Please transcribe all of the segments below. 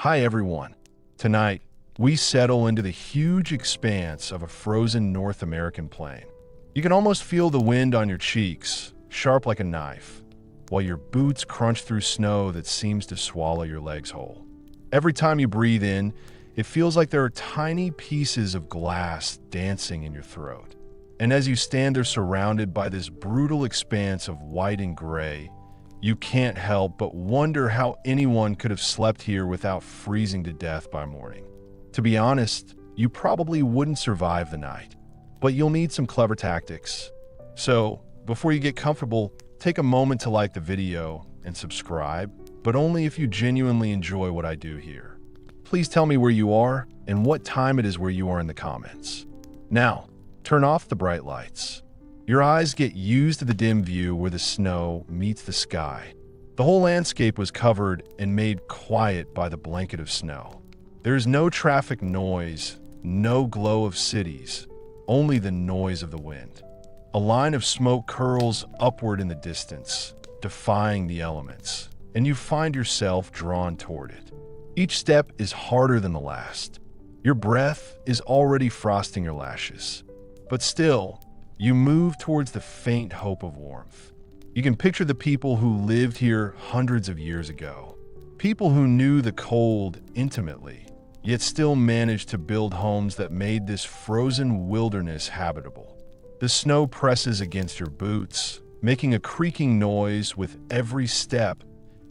Hi everyone. Tonight, we settle into the huge expanse of a frozen North American plain. You can almost feel the wind on your cheeks, sharp like a knife, while your boots crunch through snow that seems to swallow your legs whole. Every time you breathe in, it feels like there are tiny pieces of glass dancing in your throat. And as you stand there surrounded by this brutal expanse of white and gray, you can't help but wonder how anyone could have slept here without freezing to death by morning. To be honest, you probably wouldn't survive the night, but you'll need some clever tactics. So, before you get comfortable, take a moment to like the video and subscribe, but only if you genuinely enjoy what I do here. Please tell me where you are and what time it is where you are in the comments. Now, turn off the bright lights. Your eyes get used to the dim view where the snow meets the sky. The whole landscape was covered and made quiet by the blanket of snow. There is no traffic noise, no glow of cities, only the noise of the wind. A line of smoke curls upward in the distance, defying the elements, and you find yourself drawn toward it. Each step is harder than the last. Your breath is already frosting your lashes, but still, you move towards the faint hope of warmth. You can picture the people who lived here hundreds of years ago. People who knew the cold intimately, yet still managed to build homes that made this frozen wilderness habitable. The snow presses against your boots, making a creaking noise with every step,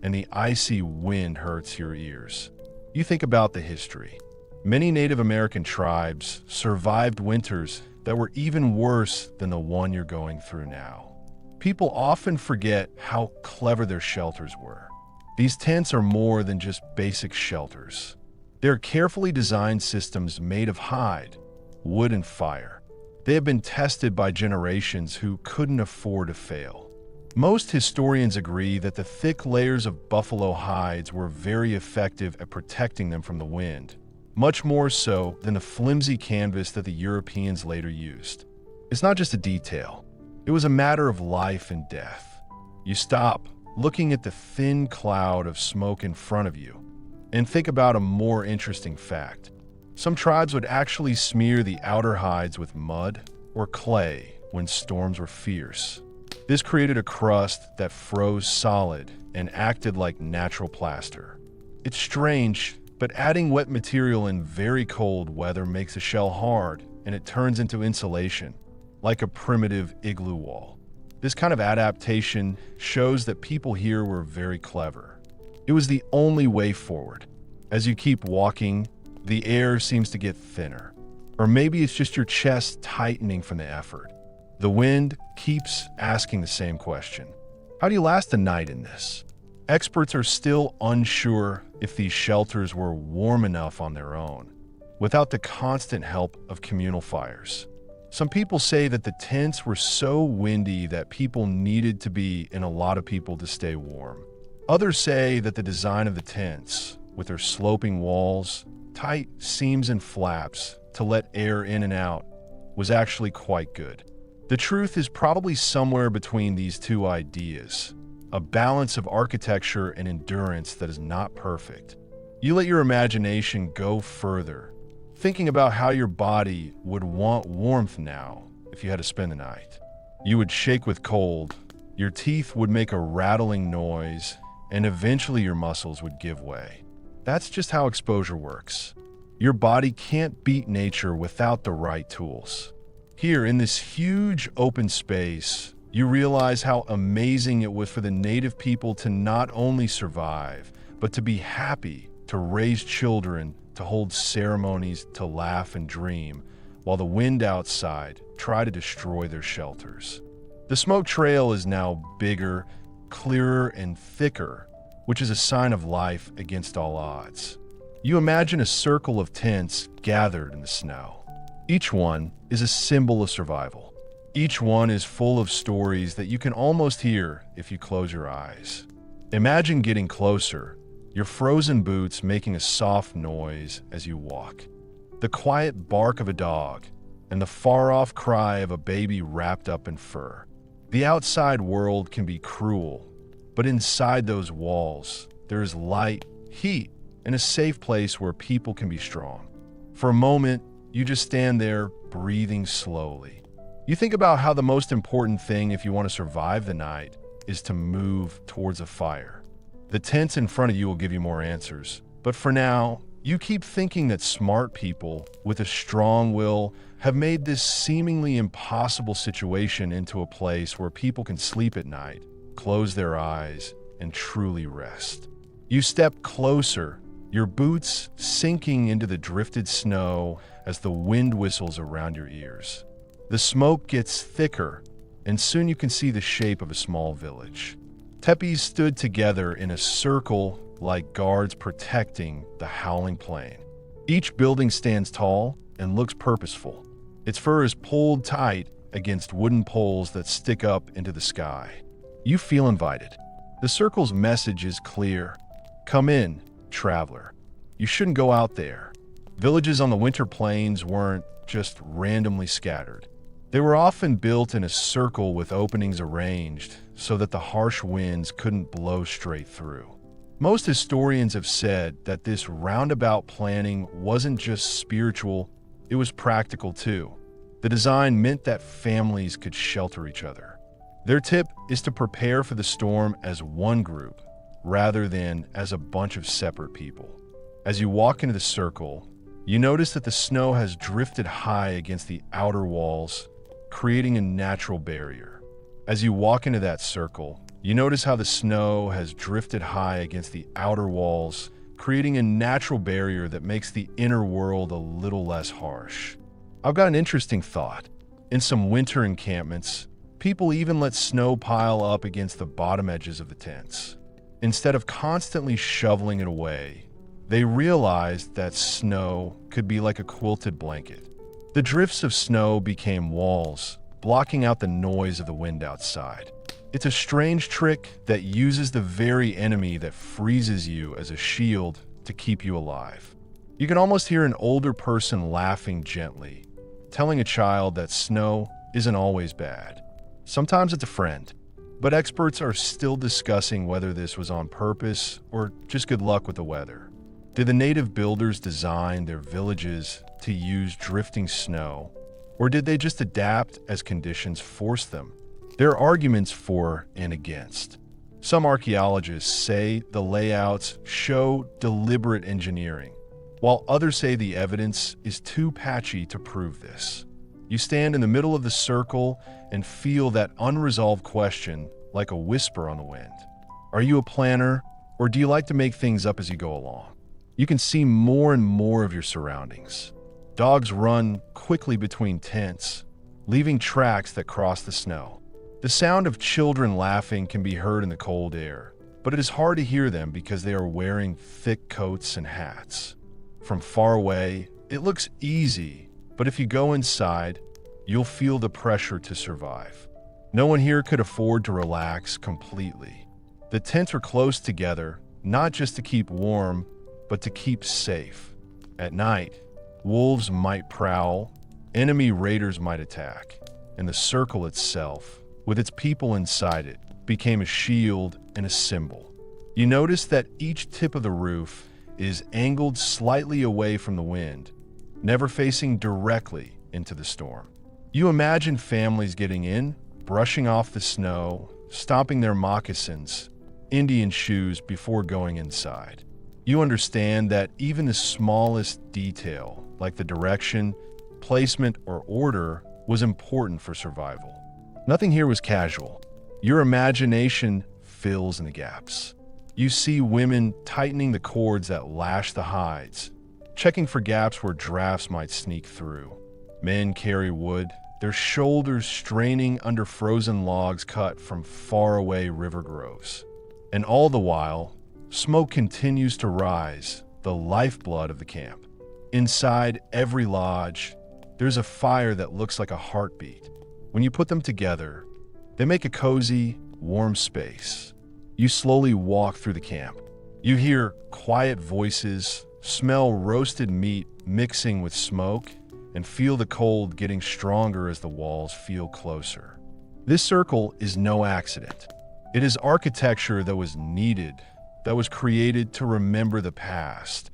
and the icy wind hurts your ears. You think about the history. Many Native American tribes survived winters that were even worse than the one you're going through now. People often forget how clever their shelters were. These tents are more than just basic shelters. They're carefully designed systems made of hide, wood, and fire. They have been tested by generations who couldn't afford to fail. Most historians agree that the thick layers of buffalo hides were very effective at protecting them from the wind, much more so than the flimsy canvas that the Europeans later used. It's not just a detail. It was a matter of life and death. You stop, looking at the thin cloud of smoke in front of you, and think about a more interesting fact. Some tribes would actually smear the outer hides with mud or clay when storms were fierce. This created a crust that froze solid and acted like natural plaster. It's strange, but adding wet material in very cold weather makes a shell hard, and it turns into insulation, like a primitive igloo wall. This kind of adaptation shows that people here were very clever. It was the only way forward. As you keep walking, the air seems to get thinner. Or maybe it's just your chest tightening from the effort. The wind keeps asking the same question. How do you last a night in this? Experts are still unsure if these shelters were warm enough on their own, without the constant help of communal fires. Some people say that the tents were so windy that people needed to be in a lot of people to stay warm. Others say that the design of the tents, with their sloping walls, tight seams and flaps to let air in and out, was actually quite good. The truth is probably somewhere between these two ideas. A balance of architecture and endurance that is not perfect. You let your imagination go further, thinking about how your body would want warmth now if you had to spend the night. You would shake with cold, your teeth would make a rattling noise, and eventually your muscles would give way. That's just how exposure works. Your body can't beat nature without the right tools. Here, in this huge open space, you realize how amazing it was for the native people to not only survive, but to be happy, to raise children, to hold ceremonies, to laugh and dream, while the wind outside tried to destroy their shelters. The smoke trail is now bigger, clearer, and thicker, which is a sign of life against all odds. You imagine a circle of tents gathered in the snow. Each one is a symbol of survival. Each one is full of stories that you can almost hear if you close your eyes. Imagine getting closer, your frozen boots making a soft noise as you walk. The quiet bark of a dog and the far-off cry of a baby wrapped up in fur. The outside world can be cruel, but inside those walls, there is light, heat, and a safe place where people can be strong. For a moment, you just stand there, breathing slowly. You think about how the most important thing if you want to survive the night is to move towards a fire. The tents in front of you will give you more answers, but for now, you keep thinking that smart people with a strong will have made this seemingly impossible situation into a place where people can sleep at night, close their eyes, and truly rest. You step closer, your boots sinking into the drifted snow as the wind whistles around your ears. The smoke gets thicker, and soon you can see the shape of a small village. Tepees stood together in a circle like guards protecting the howling plain. Each building stands tall and looks purposeful. Its fur is pulled tight against wooden poles that stick up into the sky. You feel invited. The circle's message is clear. Come in, traveler. You shouldn't go out there. Villages on the winter plains weren't just randomly scattered. They were often built in a circle with openings arranged so that the harsh winds couldn't blow straight through. Most historians have said that this roundabout planning wasn't just spiritual, it was practical too. The design meant that families could shelter each other. Their tip is to prepare for the storm as one group, rather than as a bunch of separate people. As you walk into the circle, you notice that the snow has drifted high against the outer walls, creating a natural barrier. As you walk into that circle, you notice how the snow has drifted high against the outer walls, creating a natural barrier that makes the inner world a little less harsh. I've got an interesting thought. In some winter encampments, people even let snow pile up against the bottom edges of the tents. Instead of constantly shoveling it away, they realized that snow could be like a quilted blanket. The drifts of snow became walls, blocking out the noise of the wind outside. It's a strange trick that uses the very enemy that freezes you as a shield to keep you alive. You can almost hear an older person laughing gently, telling a child that snow isn't always bad. Sometimes it's a friend, but experts are still discussing whether this was on purpose or just good luck with the weather. Did the native builders design their villages to use drifting snow, or did they just adapt as conditions forced them? There are arguments for and against. Some archaeologists say the layouts show deliberate engineering, while others say the evidence is too patchy to prove this. You stand in the middle of the circle and feel that unresolved question like a whisper on the wind. Are you a planner, or do you like to make things up as you go along? You can see more and more of your surroundings. Dogs run quickly between tents, leaving tracks that cross the snow. The sound of children laughing can be heard in the cold air, but it is hard to hear them because they are wearing thick coats and hats. From far away, it looks easy, but if you go inside, you'll feel the pressure to survive. No one here could afford to relax completely. The tents are close together, not just to keep warm, but to keep safe. At night, wolves might prowl, enemy raiders might attack, and the circle itself, with its people inside it, became a shield and a symbol. You notice that each tip of the roof is angled slightly away from the wind, never facing directly into the storm. You imagine families getting in, brushing off the snow, stomping their moccasins, Indian shoes before going inside. You understand that even the smallest detail, like the direction, placement, or order, was important for survival. Nothing here was casual. Your imagination fills in the gaps. You see women tightening the cords that lash the hides, checking for gaps where drafts might sneak through. Men carry wood, their shoulders straining under frozen logs cut from faraway river groves. And all the while, smoke continues to rise, the lifeblood of the camp. Inside every lodge, there's a fire that looks like a heartbeat. When you put them together, they make a cozy, warm space. You slowly walk through the camp. You hear quiet voices, smell roasted meat mixing with smoke, and feel the cold getting stronger as the walls feel closer. This circle is no accident. It is architecture that was needed, that was created to remember the past,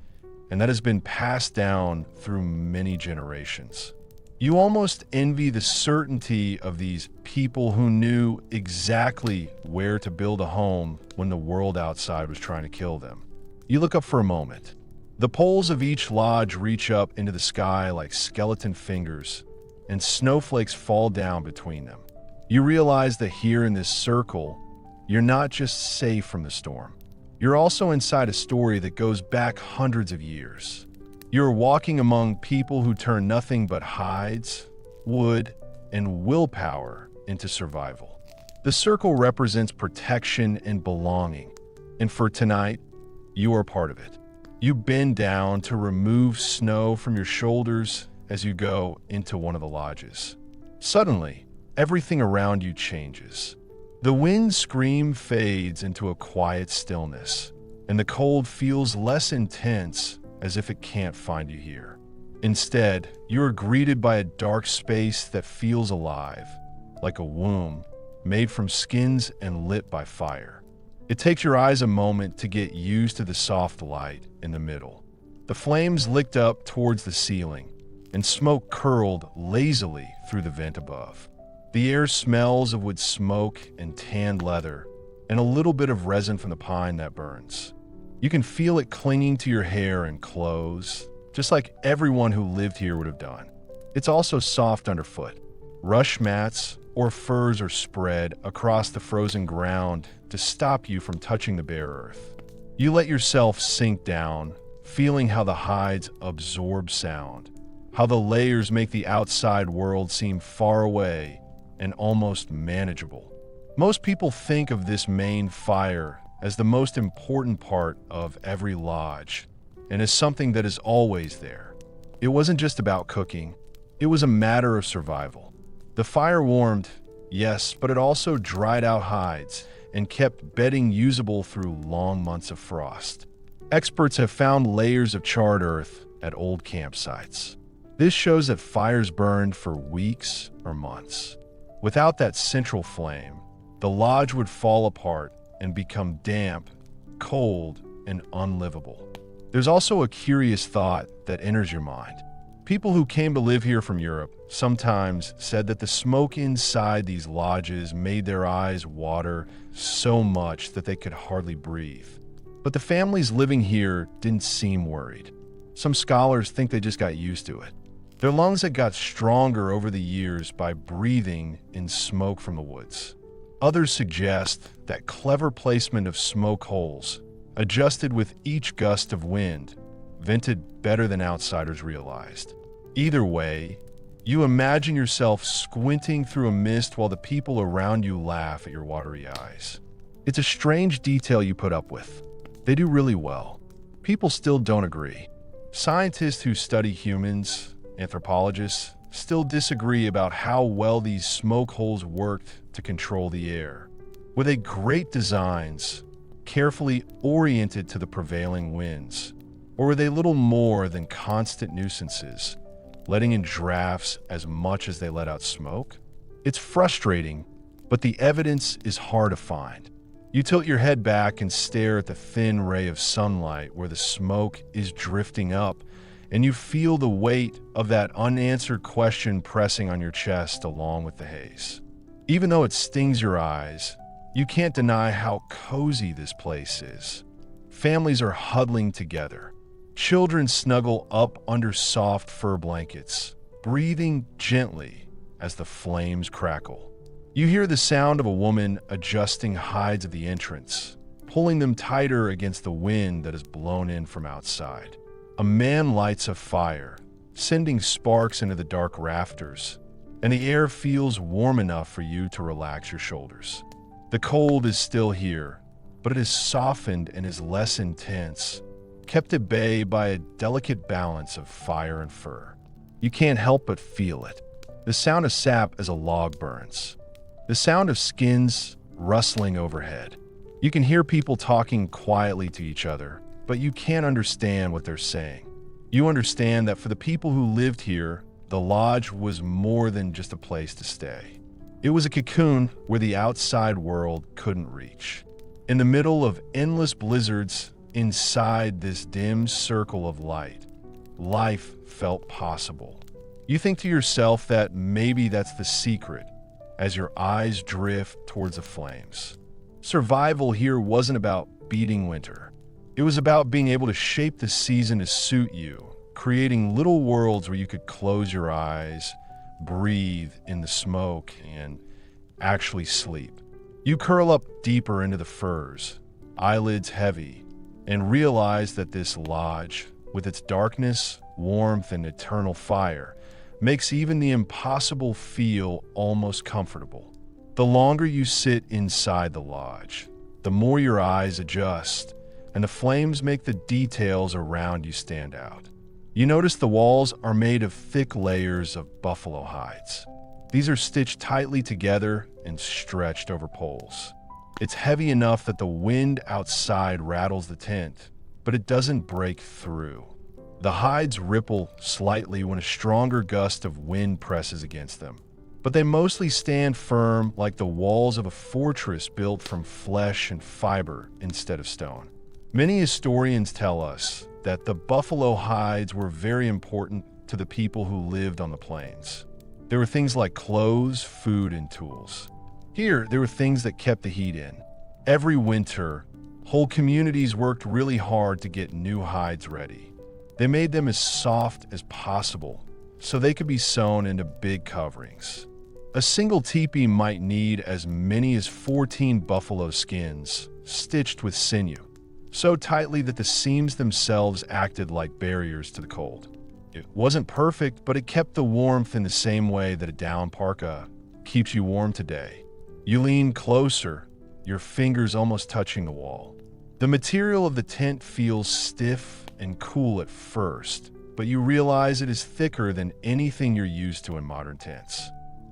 and that has been passed down through many generations. You almost envy the certainty of these people who knew exactly where to build a home when the world outside was trying to kill them. You look up for a moment. The poles of each lodge reach up into the sky like skeleton fingers, and snowflakes fall down between them. You realize that here in this circle, you're not just safe from the storm. You're also inside a story that goes back hundreds of years. You're walking among people who turn nothing but hides, wood, and willpower into survival. The circle represents protection and belonging, and for tonight, you are part of it. You bend down to remove snow from your shoulders as you go into one of the lodges. Suddenly, everything around you changes. The wind scream fades into a quiet stillness, and the cold feels less intense, as if it can't find you here. Instead, you are greeted by a dark space that feels alive, like a womb made from skins and lit by fire. It takes your eyes a moment to get used to the soft light in the middle. The flames licked up towards the ceiling, and smoke curled lazily through the vent above. The air smells of wood smoke and tanned leather, and a little bit of resin from the pine that burns. You can feel it clinging to your hair and clothes, just like everyone who lived here would have done. It's also soft underfoot. Rush mats or furs are spread across the frozen ground to stop you from touching the bare earth. You let yourself sink down, feeling how the hides absorb sound, how the layers make the outside world seem far away and almost manageable. Most people think of this main fire as the most important part of every lodge, and as something that is always there. It wasn't just about cooking, it was a matter of survival. The fire warmed, yes, but it also dried out hides and kept bedding usable through long months of frost. Experts have found layers of charred earth at old campsites. This shows that fires burned for weeks or months. Without that central flame, the lodge would fall apart and become damp, cold, and unlivable. There's also a curious thought that enters your mind. People who came to live here from Europe sometimes said that the smoke inside these lodges made their eyes water so much that they could hardly breathe. But the families living here didn't seem worried. Some scholars think they just got used to it. Their lungs had got stronger over the years by breathing in smoke from the woods. Others suggest that clever placement of smoke holes, adjusted with each gust of wind, vented better than outsiders realized. Either way, you imagine yourself squinting through a mist while the people around you laugh at your watery eyes. It's a strange detail you put up with. They do really well. People still don't agree. Scientists who study humans, anthropologists, still disagree about how well these smoke holes worked to control the air. Were they great designs, carefully oriented to the prevailing winds? Or were they little more than constant nuisances, letting in drafts as much as they let out smoke? It's frustrating, but the evidence is hard to find. You tilt your head back and stare at the thin ray of sunlight where the smoke is drifting up, and you feel the weight of that unanswered question pressing on your chest along with the haze. Even though it stings your eyes, you can't deny how cozy this place is. Families are huddling together. Children snuggle up under soft fur blankets, breathing gently as the flames crackle. You hear the sound of a woman adjusting hides at the entrance, pulling them tighter against the wind that is blown in from outside. A man lights a fire, sending sparks into the dark rafters, and the air feels warm enough for you to relax your shoulders. The cold is still here, but it is softened and is less intense, kept at bay by a delicate balance of fire and fur. You can't help but feel it. The sound of sap as a log burns. The sound of skins rustling overhead. You can hear people talking quietly to each other, but you can't understand what they're saying. You understand that for the people who lived here, the lodge was more than just a place to stay. It was a cocoon where the outside world couldn't reach. In the middle of endless blizzards, inside this dim circle of light, life felt possible. You think to yourself that maybe that's the secret as your eyes drift towards the flames. Survival here wasn't about beating winter. It was about being able to shape the season to suit you, creating little worlds where you could close your eyes, breathe in the smoke, and actually sleep. You curl up deeper into the furs, eyelids heavy, and realize that this lodge, with its darkness, warmth, and eternal fire, makes even the impossible feel almost comfortable. The longer you sit inside the lodge, the more your eyes adjust, and the flames make the details around you stand out. You notice the walls are made of thick layers of buffalo hides. These are stitched tightly together and stretched over poles. It's heavy enough that the wind outside rattles the tent, but it doesn't break through. The hides ripple slightly when a stronger gust of wind presses against them, but they mostly stand firm like the walls of a fortress built from flesh and fiber instead of stone. Many historians tell us that the buffalo hides were very important to the people who lived on the plains. There were things like clothes, food, and tools. Here, there were things that kept the heat in. Every winter, whole communities worked really hard to get new hides ready. They made them as soft as possible so they could be sewn into big coverings. A single teepee might need as many as 14 buffalo skins, stitched with sinew, so tightly that the seams themselves acted like barriers to the cold. It wasn't perfect, but it kept the warmth in the same way that a down parka keeps you warm today. You lean closer, your fingers almost touching the wall. The material of the tent feels stiff and cool at first, but you realize it is thicker than anything you're used to in modern tents.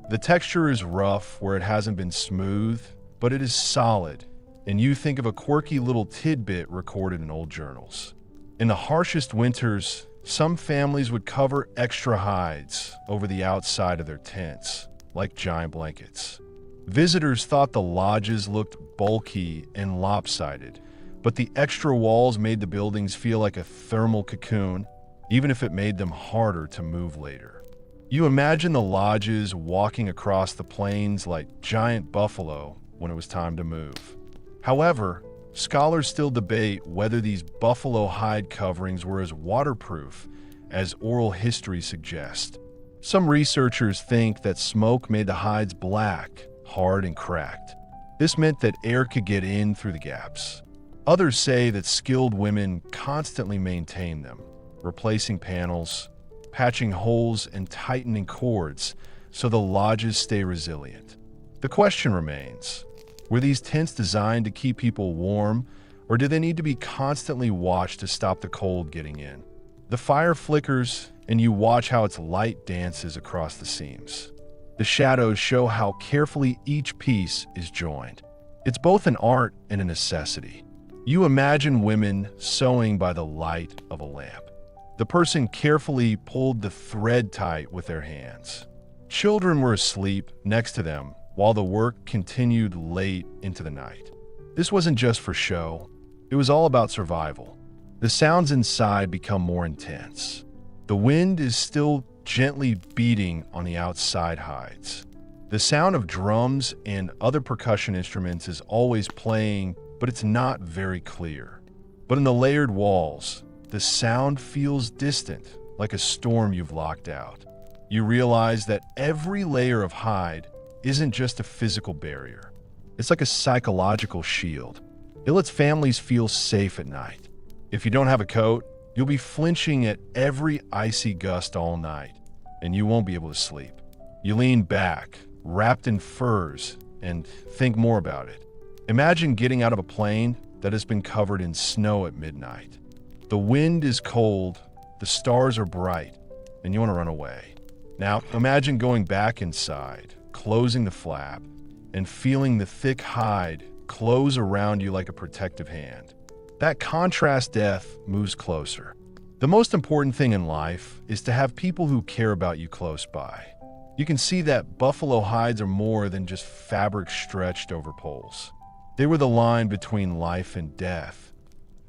The texture is rough where it hasn't been smooth, but it is solid, and you think of a quirky little tidbit recorded in old journals. In the harshest winters, some families would cover extra hides over the outside of their tents, like giant blankets. Visitors thought the lodges looked bulky and lopsided, but the extra walls made the buildings feel like a thermal cocoon, even if it made them harder to move later. You imagine the lodges walking across the plains like giant buffalo when it was time to move. However, scholars still debate whether these buffalo hide coverings were as waterproof as oral history suggests. Some researchers think that smoke made the hides black, hard, and cracked. This meant that air could get in through the gaps. Others say that skilled women constantly maintained them, replacing panels, patching holes, and tightening cords so the lodges stay resilient. The question remains, were these tents designed to keep people warm, or do they need to be constantly watched to stop the cold getting in? The fire flickers, and you watch how its light dances across the seams. The shadows show how carefully each piece is joined. It's both an art and a necessity. You imagine women sewing by the light of a lamp. The person carefully pulled the thread tight with their hands. Children were asleep next to them while the work continued late into the night. This wasn't just for show. It was all about survival. The sounds inside become more intense. The wind is still gently beating on the outside hides. The sound of drums and other percussion instruments is always playing, but it's not very clear. But in the layered walls, the sound feels distant, like a storm you've locked out. You realize that every layer of hide isn't just a physical barrier. It's like a psychological shield. It lets families feel safe at night. If you don't have a coat, you'll be flinching at every icy gust all night, and you won't be able to sleep. You lean back, wrapped in furs, and think more about it. Imagine getting out of a plane that has been covered in snow at midnight. The wind is cold, the stars are bright, and you want to run away. Now, imagine going back inside, closing the flap, and feeling the thick hide close around you like a protective hand. That contrast death moves closer. The most important thing in life is to have people who care about you close by. You can see that buffalo hides are more than just fabric stretched over poles. They were the line between life and death,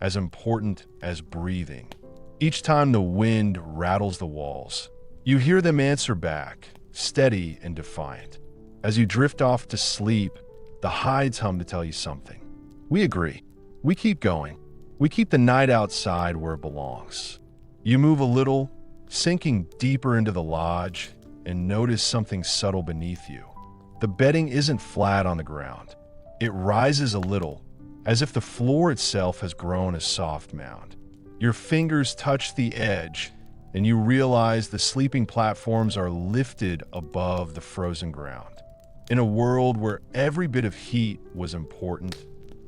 as important as breathing. Each time the wind rattles the walls, you hear them answer back, steady and defiant. As you drift off to sleep, the hides hum to tell you something. We agree. We keep going. We keep the night outside where it belongs. You move a little, sinking deeper into the lodge, and notice something subtle beneath you. The bedding isn't flat on the ground. It rises a little, as if the floor itself has grown a soft mound. Your fingers touch the edge, and you realize the sleeping platforms are lifted above the frozen ground. In a world where every bit of heat was important,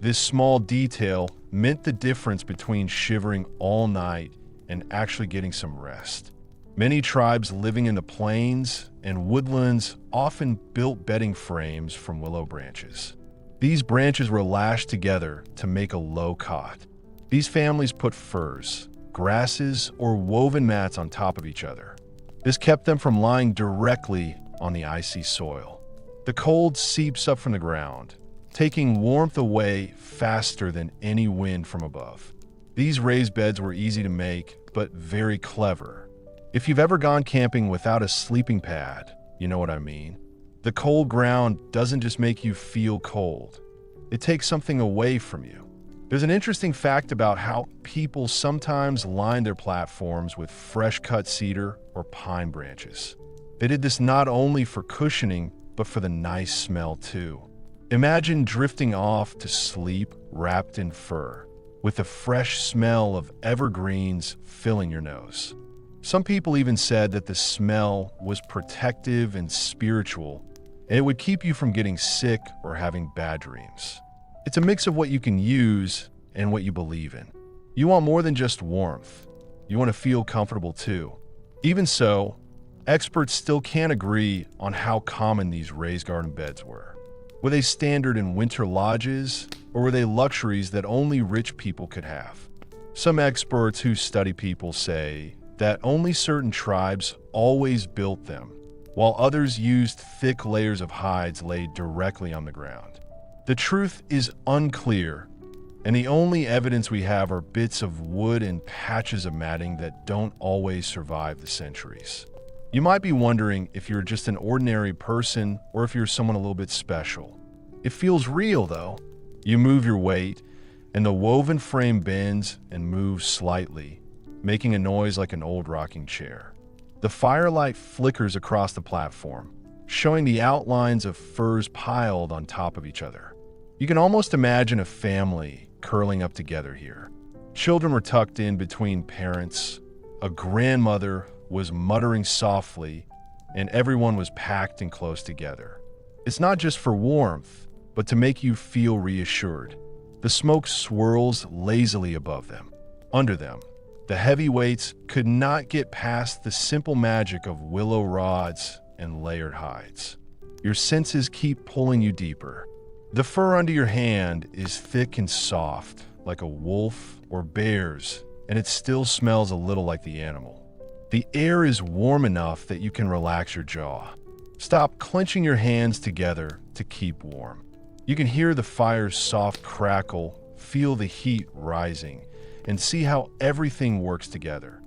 this small detail meant the difference between shivering all night and actually getting some rest. Many tribes living in the plains and woodlands often built bedding frames from willow branches. These branches were lashed together to make a low cot. These families put furs, grasses, or woven mats on top of each other. This kept them from lying directly on the icy soil. The cold seeps up from the ground, taking warmth away faster than any wind from above. These raised beds were easy to make, but very clever. If you've ever gone camping without a sleeping pad, you know what I mean. The cold ground doesn't just make you feel cold. It takes something away from you. There's an interesting fact about how people sometimes line their platforms with fresh-cut cedar or pine branches. They did this not only for cushioning, but for the nice smell too. Imagine drifting off to sleep wrapped in fur, with the fresh smell of evergreens filling your nose. Some people even said that the smell was protective and spiritual, and it would keep you from getting sick or having bad dreams. It's a mix of what you can use and what you believe in. You want more than just warmth. You want to feel comfortable too. Even so, experts still can't agree on how common these raised garden beds were. Were they standard in winter lodges, or were they luxuries that only rich people could have? Some experts who study people say that only certain tribes always built them, while others used thick layers of hides laid directly on the ground. The truth is unclear, and the only evidence we have are bits of wood and patches of matting that don't always survive the centuries. You might be wondering if you're just an ordinary person or if you're someone a little bit special. It feels real, though. You move your weight, and the woven frame bends and moves slightly, making a noise like an old rocking chair. The firelight flickers across the platform, showing the outlines of furs piled on top of each other. You can almost imagine a family curling up together here. Children were tucked in between parents. A grandmother was muttering softly, and everyone was packed and close together. It's not just for warmth, but to make you feel reassured. The smoke swirls lazily above them. Under them, the heavy weights could not get past the simple magic of willow rods and layered hides. Your senses keep pulling you deeper. The fur under your hand is thick and soft, like a wolf or bear's, and it still smells a little like the animal. The air is warm enough that you can relax your jaw. Stop clenching your hands together to keep warm. You can hear the fire's soft crackle, feel the heat rising, and see how everything works together.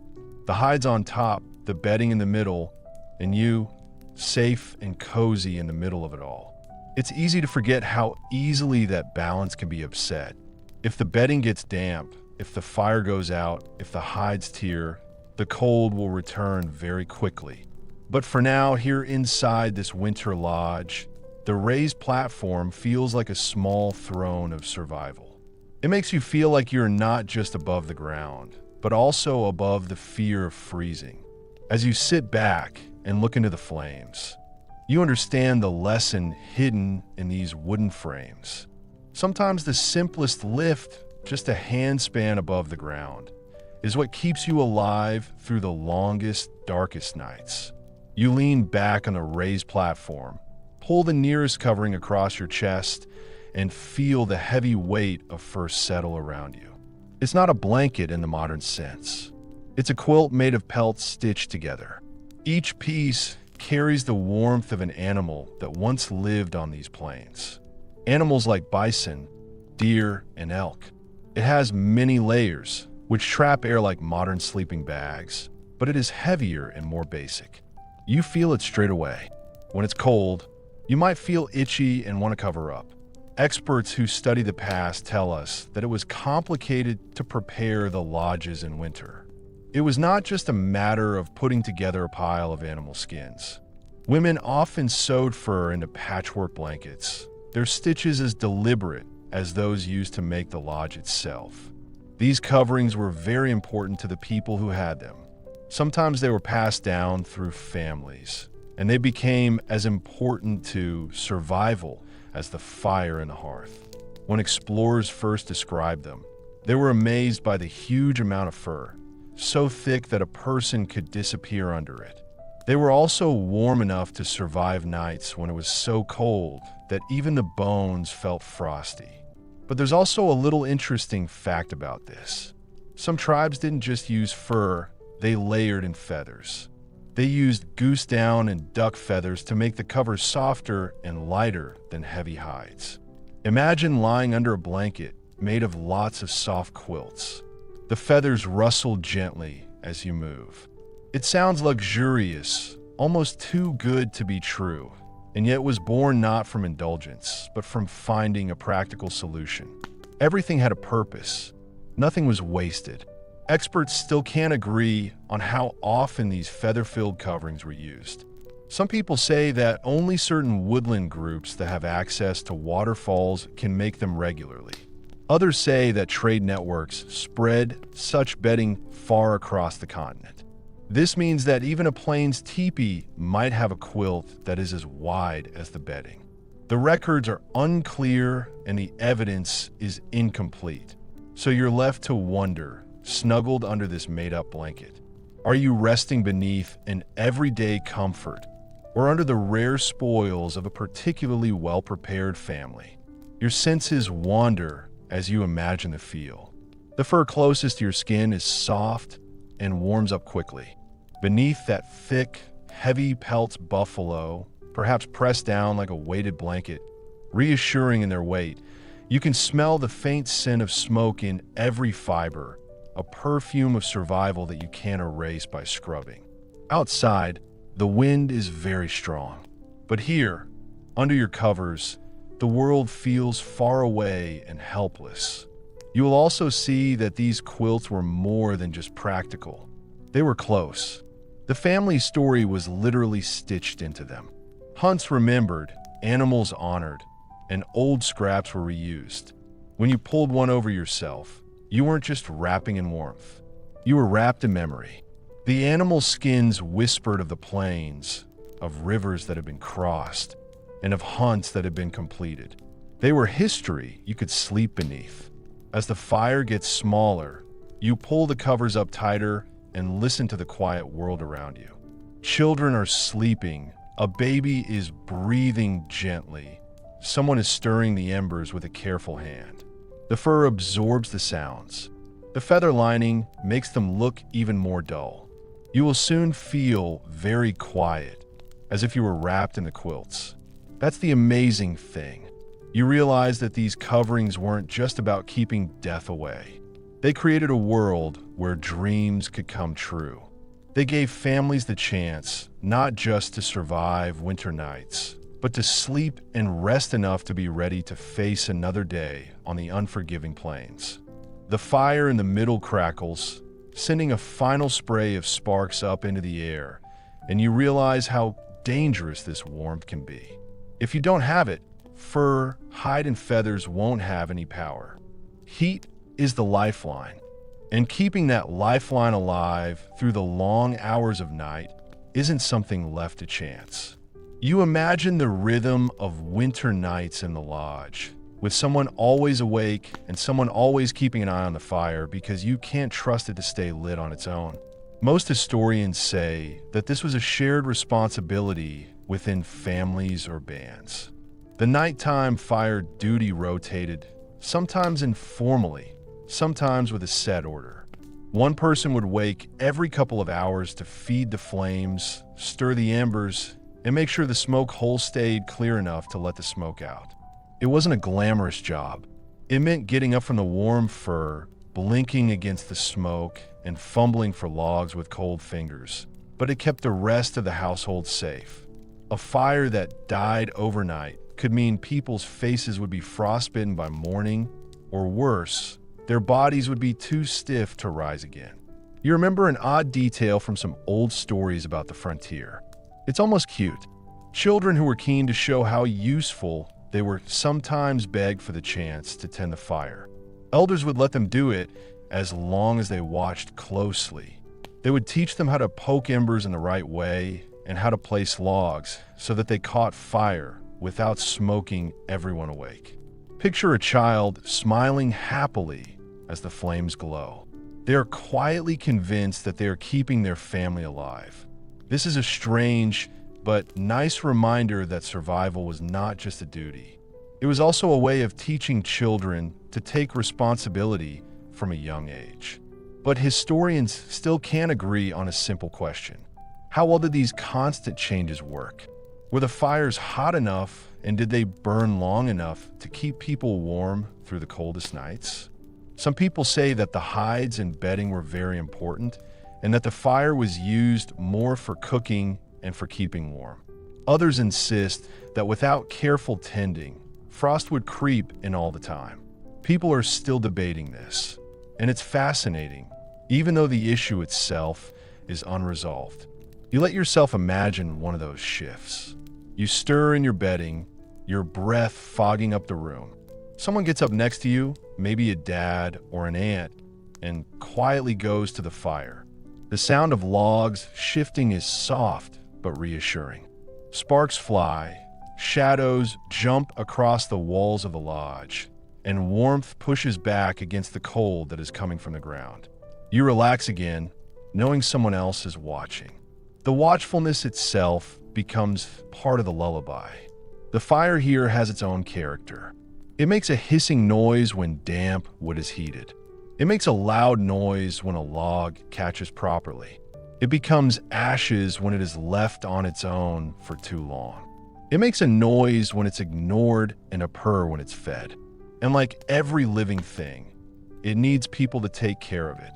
The hides on top, the bedding in the middle, and you, safe and cozy in the middle of it all. It's easy to forget how easily that balance can be upset. If the bedding gets damp, if the fire goes out, if the hides tear, the cold will return very quickly. But for now, here inside this winter lodge, the raised platform feels like a small throne of survival. It makes you feel like you're not just above the ground, but also above the fear of freezing. As you sit back and look into the flames, you understand the lesson hidden in these wooden frames. Sometimes the simplest lift, just a handspan above the ground, is what keeps you alive through the longest, darkest nights. You lean back on the raised platform, pull the nearest covering across your chest, and feel the heavy weight of fur settle around you. It's not a blanket in the modern sense. It's a quilt made of pelts stitched together. Each piece carries the warmth of an animal that once lived on these plains. Animals like bison, deer, and elk. It has many layers, which trap air like modern sleeping bags, but it is heavier and more basic. You feel it straight away. When it's cold, you might feel itchy and want to cover up. Experts who study the past tell us that it was complicated to prepare the lodges in winter. It was not just a matter of putting together a pile of animal skins. Women often sewed fur into patchwork blankets, their stitches as deliberate as those used to make the lodge itself. These coverings were very important to the people who had them. Sometimes they were passed down through families, and they became as important to survival as the fire in the hearth. When explorers first described them, they were amazed by the huge amount of fur, so thick that a person could disappear under it. They were also warm enough to survive nights when it was so cold that even the bones felt frosty. But there's also a little interesting fact about this. Some tribes didn't just use fur, they layered in feathers. They used goose down and duck feathers to make the covers softer and lighter than heavy hides. Imagine lying under a blanket made of lots of soft quilts. The feathers rustle gently as you move. It sounds luxurious, almost too good to be true, and yet was born not from indulgence, but from finding a practical solution. Everything had a purpose. Nothing was wasted. Experts still can't agree on how often these feather-filled coverings were used. Some people say that only certain woodland groups that have access to waterfalls can make them regularly. Others say that trade networks spread such bedding far across the continent. This means that even a plains teepee might have a quilt that is as wide as the bedding. The records are unclear and the evidence is incomplete, so you're left to wonder, snuggled under this made-up blanket. Are you resting beneath an everyday comfort or under the rare spoils of a particularly well-prepared family? Your senses wander as you imagine the feel. The fur closest to your skin is soft and warms up quickly. Beneath that thick, heavy pelt buffalo, perhaps pressed down like a weighted blanket, reassuring in their weight, you can smell the faint scent of smoke in every fiber, a perfume of survival that you can't erase by scrubbing. Outside, the wind is very strong. But here, under your covers, the world feels far away and helpless. You will also see that these quilts were more than just practical. They were close. The family story was literally stitched into them. Hunts remembered, animals honored, and old scraps were reused. When you pulled one over yourself, you weren't just wrapping in warmth. You were wrapped in memory. The animal skins whispered of the plains, of rivers that had been crossed, and of hunts that had been completed. They were history you could sleep beneath. As the fire gets smaller, you pull the covers up tighter and listen to the quiet world around you. Children are sleeping. A baby is breathing gently. Someone is stirring the embers with a careful hand. The fur absorbs the sounds. The feather lining makes them look even more dull. You will soon feel very quiet, as if you were wrapped in the quilts. That's the amazing thing. You realize that these coverings weren't just about keeping death away. They created a world where dreams could come true. They gave families the chance not just to survive winter nights, but to sleep and rest enough to be ready to face another day on the unforgiving plains. The fire in the middle crackles, sending a final spray of sparks up into the air, and you realize how dangerous this warmth can be. If you don't have it, fur, hide, and feathers won't have any power. Heat is the lifeline, and keeping that lifeline alive through the long hours of night isn't something left to chance. You imagine the rhythm of winter nights in the lodge, with someone always awake and someone always keeping an eye on the fire because you can't trust it to stay lit on its own. Most historians say that this was a shared responsibility within families or bands. The nighttime fire duty rotated, sometimes informally, sometimes with a set order. One person would wake every couple of hours to feed the flames, stir the embers, and make sure the smoke hole stayed clear enough to let the smoke out. It wasn't a glamorous job. It meant getting up from the warm fur, blinking against the smoke, and fumbling for logs with cold fingers. But it kept the rest of the household safe. A fire that died overnight could mean people's faces would be frostbitten by morning, or worse, their bodies would be too stiff to rise again. You remember an odd detail from some old stories about the frontier. It's almost cute. Children who were keen to show how useful they were sometimes begged for the chance to tend the fire. Elders would let them do it as long as they watched closely. They would teach them how to poke embers in the right way and how to place logs so that they caught fire without smoking everyone awake. Picture a child smiling happily as the flames glow. They are quietly convinced that they are keeping their family alive. This is a strange but nice reminder that survival was not just a duty. It was also a way of teaching children to take responsibility from a young age. But historians still can't agree on a simple question. How well did these constant changes work? Were the fires hot enough, and did they burn long enough to keep people warm through the coldest nights? Some people say that the hides and bedding were very important, and that the fire was used more for cooking and for keeping warm. Others insist that without careful tending, frost would creep in all the time. People are still debating this, and it's fascinating, even though the issue itself is unresolved. You let yourself imagine one of those shifts. You stir in your bedding, your breath fogging up the room. Someone gets up next to you, maybe a dad or an aunt, and quietly goes to the fire. The sound of logs shifting is soft but reassuring. Sparks fly, shadows jump across the walls of the lodge, and warmth pushes back against the cold that is coming from the ground. You relax again, knowing someone else is watching. The watchfulness itself becomes part of the lullaby. The fire here has its own character. It makes a hissing noise when damp wood is heated. It makes a loud noise when a log catches properly. It becomes ashes when it is left on its own for too long. It makes a noise when it's ignored and a purr when it's fed. And like every living thing, it needs people to take care of it.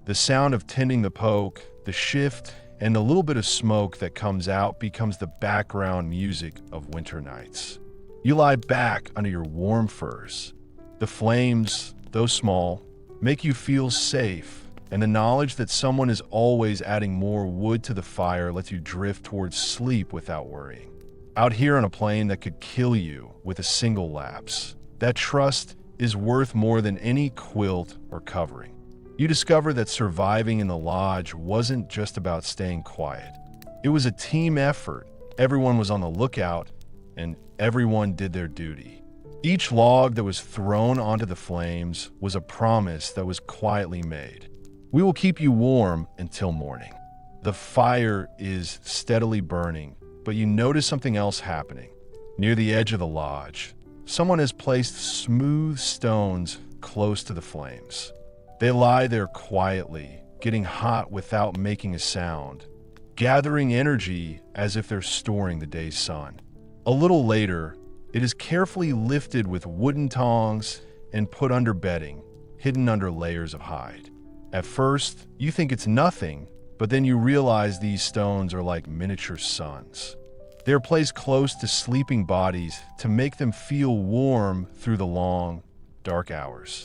The sound of tending the poke, the shift, and the little bit of smoke that comes out becomes the background music of winter nights. You lie back under your warm furs. The flames, though small, make you feel safe, and the knowledge that someone is always adding more wood to the fire lets you drift towards sleep without worrying. Out here on a plane that could kill you with a single lapse, that trust is worth more than any quilt or covering. You discover that surviving in the lodge wasn't just about staying quiet. It was a team effort. Everyone was on the lookout, and everyone did their duty. Each log that was thrown onto the flames was a promise that was quietly made. We will keep you warm until morning. The fire is steadily burning, but you notice something else happening. Near the edge of the lodge, someone has placed smooth stones close to the flames. They lie there quietly, getting hot without making a sound, gathering energy as if they're storing the day's sun. A little later, it is carefully lifted with wooden tongs and put under bedding, hidden under layers of hide. At first, you think it's nothing, but then you realize these stones are like miniature suns. They are placed close to sleeping bodies to make them feel warm through the long, dark hours.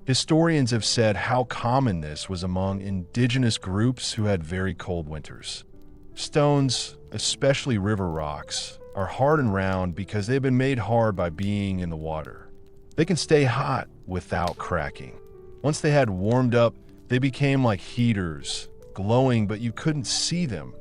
Historians have said how common this was among indigenous groups who had very cold winters. Stones, especially river rocks, are hard and round because they've been made hard by being in the water. They can stay hot without cracking. Once they had warmed up, they became like heaters, glowing but you couldn't see them,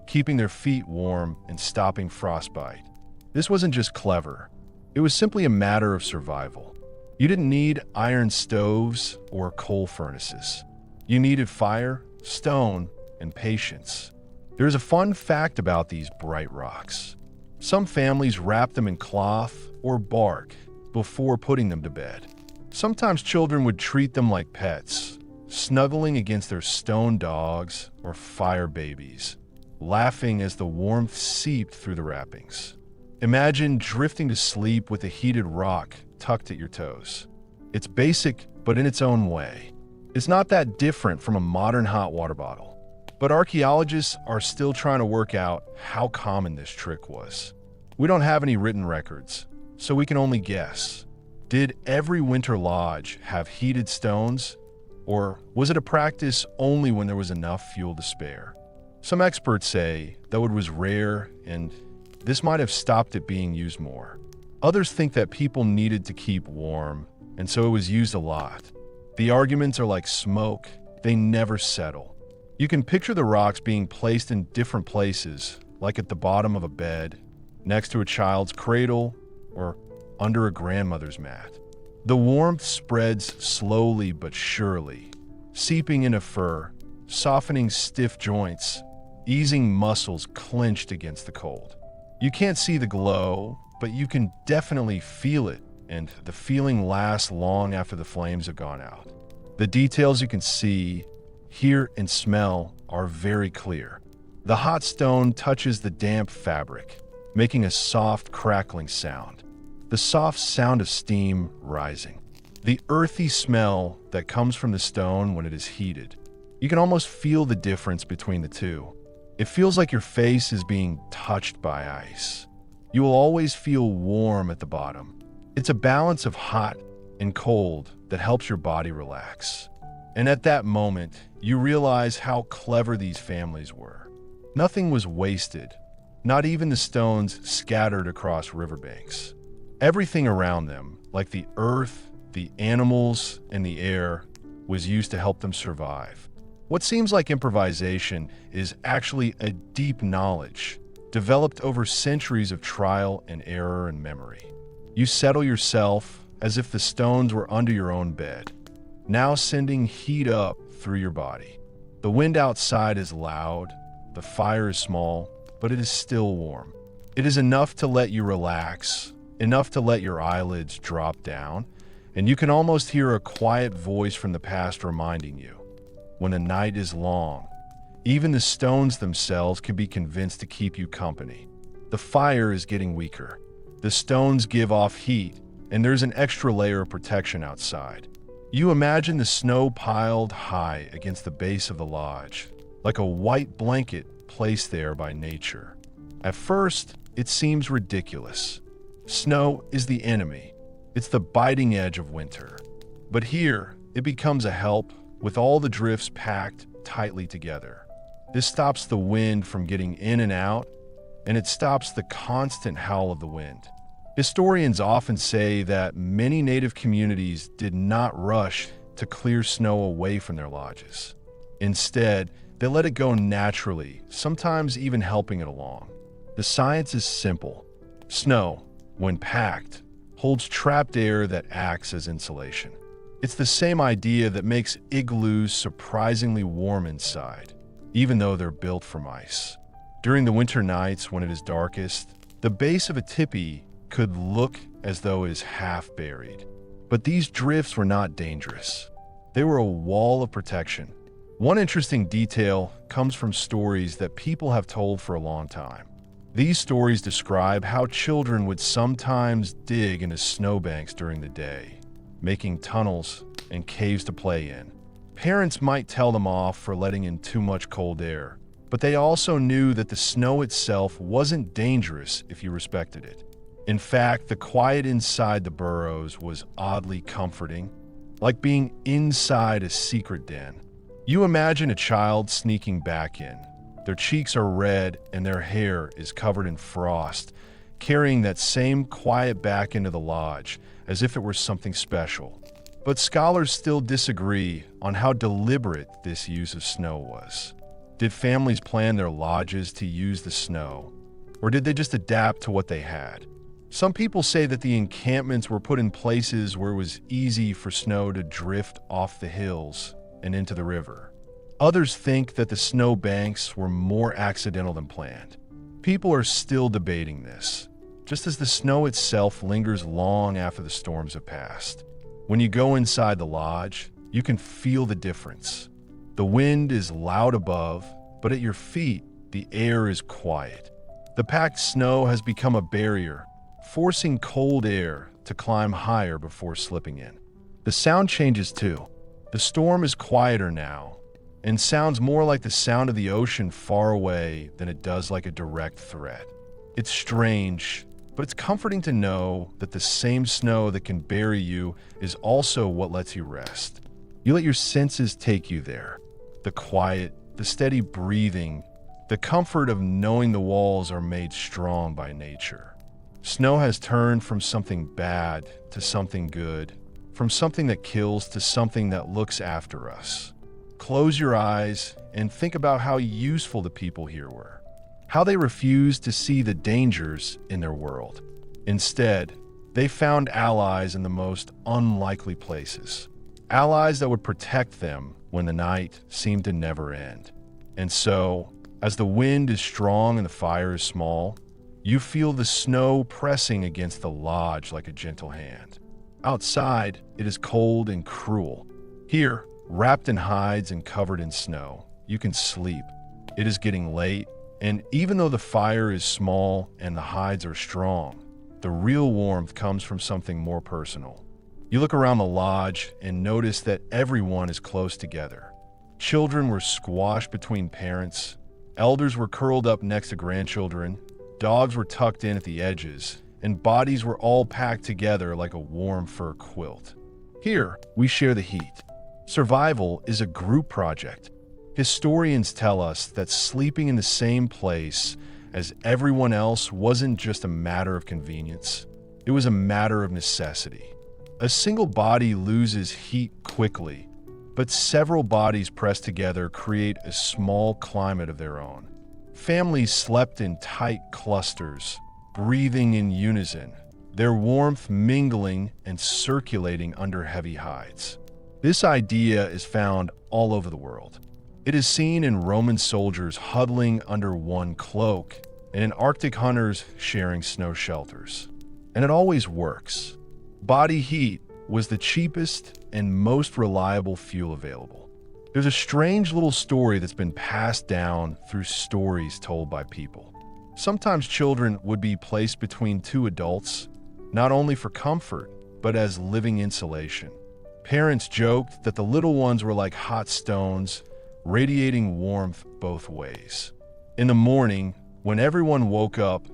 keeping their feet warm and stopping frostbite. This wasn't just clever. It was simply a matter of survival. You didn't need iron stoves or coal furnaces. You needed fire, stone, and patience. There's a fun fact about these bright rocks. Some families wrap them in cloth or bark before putting them to bed. Sometimes children would treat them like pets, snuggling against their stone dogs or fire babies, laughing as the warmth seeped through the wrappings. Imagine drifting to sleep with a heated rock tucked at your toes. It's basic, but in its own way. It's not that different from a modern hot water bottle. But archaeologists are still trying to work out how common this trick was. We don't have any written records, so we can only guess. Did every winter lodge have heated stones? Or was it a practice only when there was enough fuel to spare? Some experts say, though it was rare and this might have stopped it being used more. Others think that people needed to keep warm, and so it was used a lot. The arguments are like smoke, they never settle. You can picture the rocks being placed in different places, like at the bottom of a bed, next to a child's cradle, or under a grandmother's mat. The warmth spreads slowly but surely, seeping into fur, softening stiff joints, easing muscles clenched against the cold. You can't see the glow, but you can definitely feel it, and the feeling lasts long after the flames have gone out. The details you can see, hear, and smell are very clear. The hot stone touches the damp fabric, making a soft crackling sound. The soft sound of steam rising. The earthy smell that comes from the stone when it is heated. You can almost feel the difference between the two. It feels like your face is being touched by ice. You will always feel warm at the bottom. It's a balance of hot and cold that helps your body relax. And at that moment, you realize how clever these families were. Nothing was wasted, not even the stones scattered across riverbanks. Everything around them, like the earth, the animals, and the air, was used to help them survive. What seems like improvisation is actually a deep knowledge, developed over centuries of trial and error and memory. You settle yourself as if the stones were under your own bed, now sending heat up through your body. The wind outside is loud, the fire is small, but it is still warm. It is enough to let you relax, enough to let your eyelids drop down, and you can almost hear a quiet voice from the past reminding you, when the night is long, even the stones themselves can be convinced to keep you company. The fire is getting weaker. The stones give off heat, and there's an extra layer of protection outside. You imagine the snow piled high against the base of the lodge, like a white blanket placed there by nature. At first, it seems ridiculous. Snow is the enemy. It's the biting edge of winter. But here, it becomes a help with all the drifts packed tightly together. This stops the wind from getting in and out, and it stops the constant howl of the wind. Historians often say that many native communities did not rush to clear snow away from their lodges. Instead, they let it go naturally, sometimes even helping it along. The science is simple. Snow, when packed, holds trapped air that acts as insulation. It's the same idea that makes igloos surprisingly warm inside, even though they're built from ice. During the winter nights when it is darkest, the base of a tipi could look as though it is half buried. But these drifts were not dangerous. They were a wall of protection. One interesting detail comes from stories that people have told for a long time. These stories describe how children would sometimes dig into snowbanks during the day, making tunnels and caves to play in. Parents might tell them off for letting in too much cold air, but they also knew that the snow itself wasn't dangerous if you respected it. In fact, the quiet inside the burrows was oddly comforting, like being inside a secret den. You imagine a child sneaking back in. Their cheeks are red and their hair is covered in frost, carrying that same quiet back into the lodge as if it were something special. But scholars still disagree on how deliberate this use of snow was. Did families plan their lodges to use the snow, or did they just adapt to what they had? Some people say that the encampments were put in places where it was easy for snow to drift off the hills and into the river. Others think that the snow banks were more accidental than planned. People are still debating this, just as the snow itself lingers long after the storms have passed. When you go inside the lodge, you can feel the difference. The wind is loud above, but at your feet, the air is quiet. The packed snow has become a barrier, forcing cold air to climb higher before slipping in. The The sound changes too. The storm is quieter now and sounds more like the sound of the ocean far away than it does like a direct threat. It's strange, but it's comforting to know that the same snow that can bury you is also what lets you rest. You let your senses take you there. The quiet, the steady breathing, the comfort of knowing the walls are made strong by nature. Snow has turned from something bad to something good, from something that kills to something that looks after us. Close your eyes and think about how useful the people here were, how they refused to see the dangers in their world. Instead, they found allies in the most unlikely places, allies that would protect them when the night seemed to never end. And so, as the wind is strong and the fire is small, you feel the snow pressing against the lodge like a gentle hand. Outside, it is cold and cruel. Here, wrapped in hides and covered in snow, you can sleep. It is getting late, and even though the fire is small and the hides are strong, the real warmth comes from something more personal. You look around the lodge and notice that everyone is close together. Children were squashed between parents, elders were curled up next to grandchildren, dogs were tucked in at the edges, and bodies were all packed together like a warm fur quilt. Here, we share the heat. Survival is a group project. Historians tell us that sleeping in the same place as everyone else wasn't just a matter of convenience. It was a matter of necessity. A single body loses heat quickly, but several bodies pressed together create a small climate of their own. Families slept in tight clusters, breathing in unison, their warmth mingling and circulating under heavy hides. This idea is found all over the world. It is seen in Roman soldiers huddling under one cloak and in Arctic hunters sharing snow shelters. And it always works. Body heat was the cheapest and most reliable fuel available. There's a strange little story that's been passed down through stories told by people. Sometimes children would be placed between two adults, not only for comfort, but as living insulation. Parents joked that the little ones were like hot stones, radiating warmth both ways. In the morning, when everyone woke up,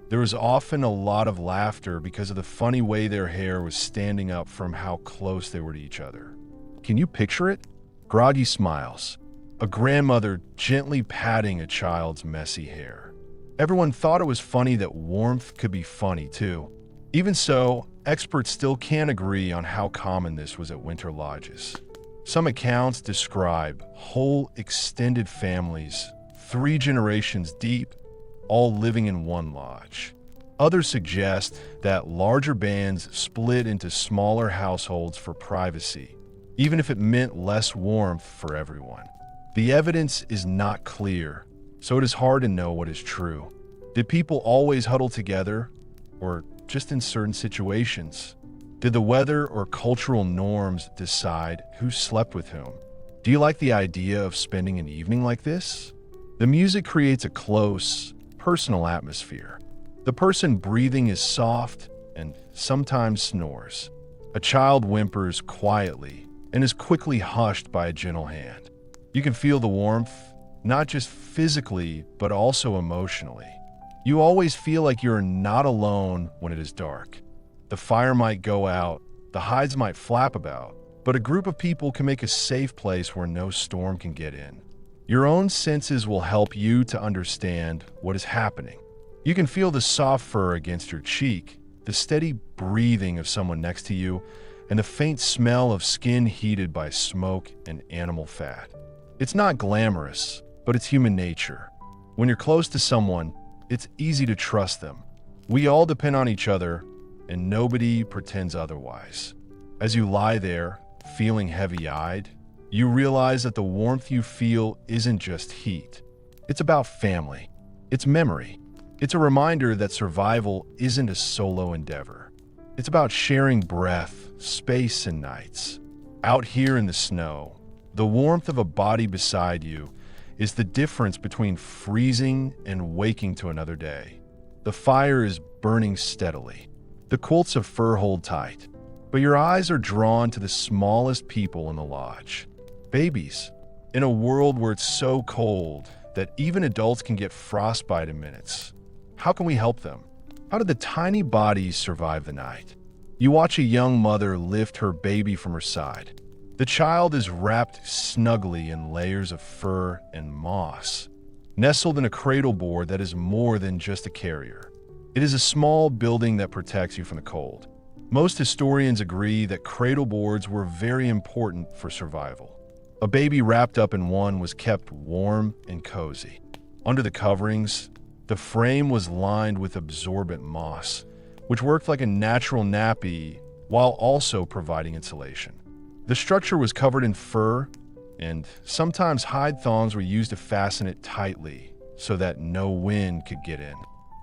there was often a lot of laughter because of the funny way their hair was standing up from how close they were to each other. Can you picture it? Groggy smiles, a grandmother gently patting a child's messy hair. Everyone thought it was funny that warmth could be funny too. Even so, experts still can't agree on how common this was at winter lodges. Some accounts describe whole extended families, 3 generations deep, all living in one lodge. Others suggest that larger bands split into smaller households for privacy, even if it meant less warmth for everyone. The evidence is not clear, so it is hard to know what is true. Did people always huddle together, or just in certain situations? Did the weather or cultural norms decide who slept with whom? Do you like the idea of spending an evening like this? The music creates a close, personal atmosphere. The person breathing is soft and sometimes snores. A child whimpers quietly and is quickly hushed by a gentle hand. You can feel the warmth, not just physically, but also emotionally. You always feel like you're not alone when it is dark. The fire might go out, the hides might flap about, but a group of people can make a safe place where no storm can get in. Your own senses will help you to understand what is happening. You can feel the soft fur against your cheek, the steady breathing of someone next to you, and the faint smell of skin heated by smoke and animal fat. It's not glamorous, but it's human nature. When you're close to someone, it's easy to trust them. We all depend on each other, and nobody pretends otherwise. As you lie there, feeling heavy-eyed, you realize that the warmth you feel isn't just heat. It's about family. It's memory. It's a reminder that survival isn't a solo endeavor. It's about sharing breath, space, and nights. Out here in the snow, the warmth of a body beside you is the difference between freezing and waking to another day. The fire is burning steadily. The quilts of fur hold tight. But your eyes are drawn to the smallest people in the lodge, babies. In a world where it's so cold that even adults can get frostbite in minutes, how can we help them? How did the tiny bodies survive the night? You watch a young mother lift her baby from her side. The child is wrapped snugly in layers of fur and moss, nestled in a cradle board that is more than just a carrier. It is a small building that protects you from the cold. Most historians agree that cradle boards were very important for survival. A baby wrapped up in one was kept warm and cozy. Under the coverings, the frame was lined with absorbent moss, which worked like a natural nappy while also providing insulation. The structure was covered in fur, and sometimes hide thongs were used to fasten it tightly so that no wind could get in.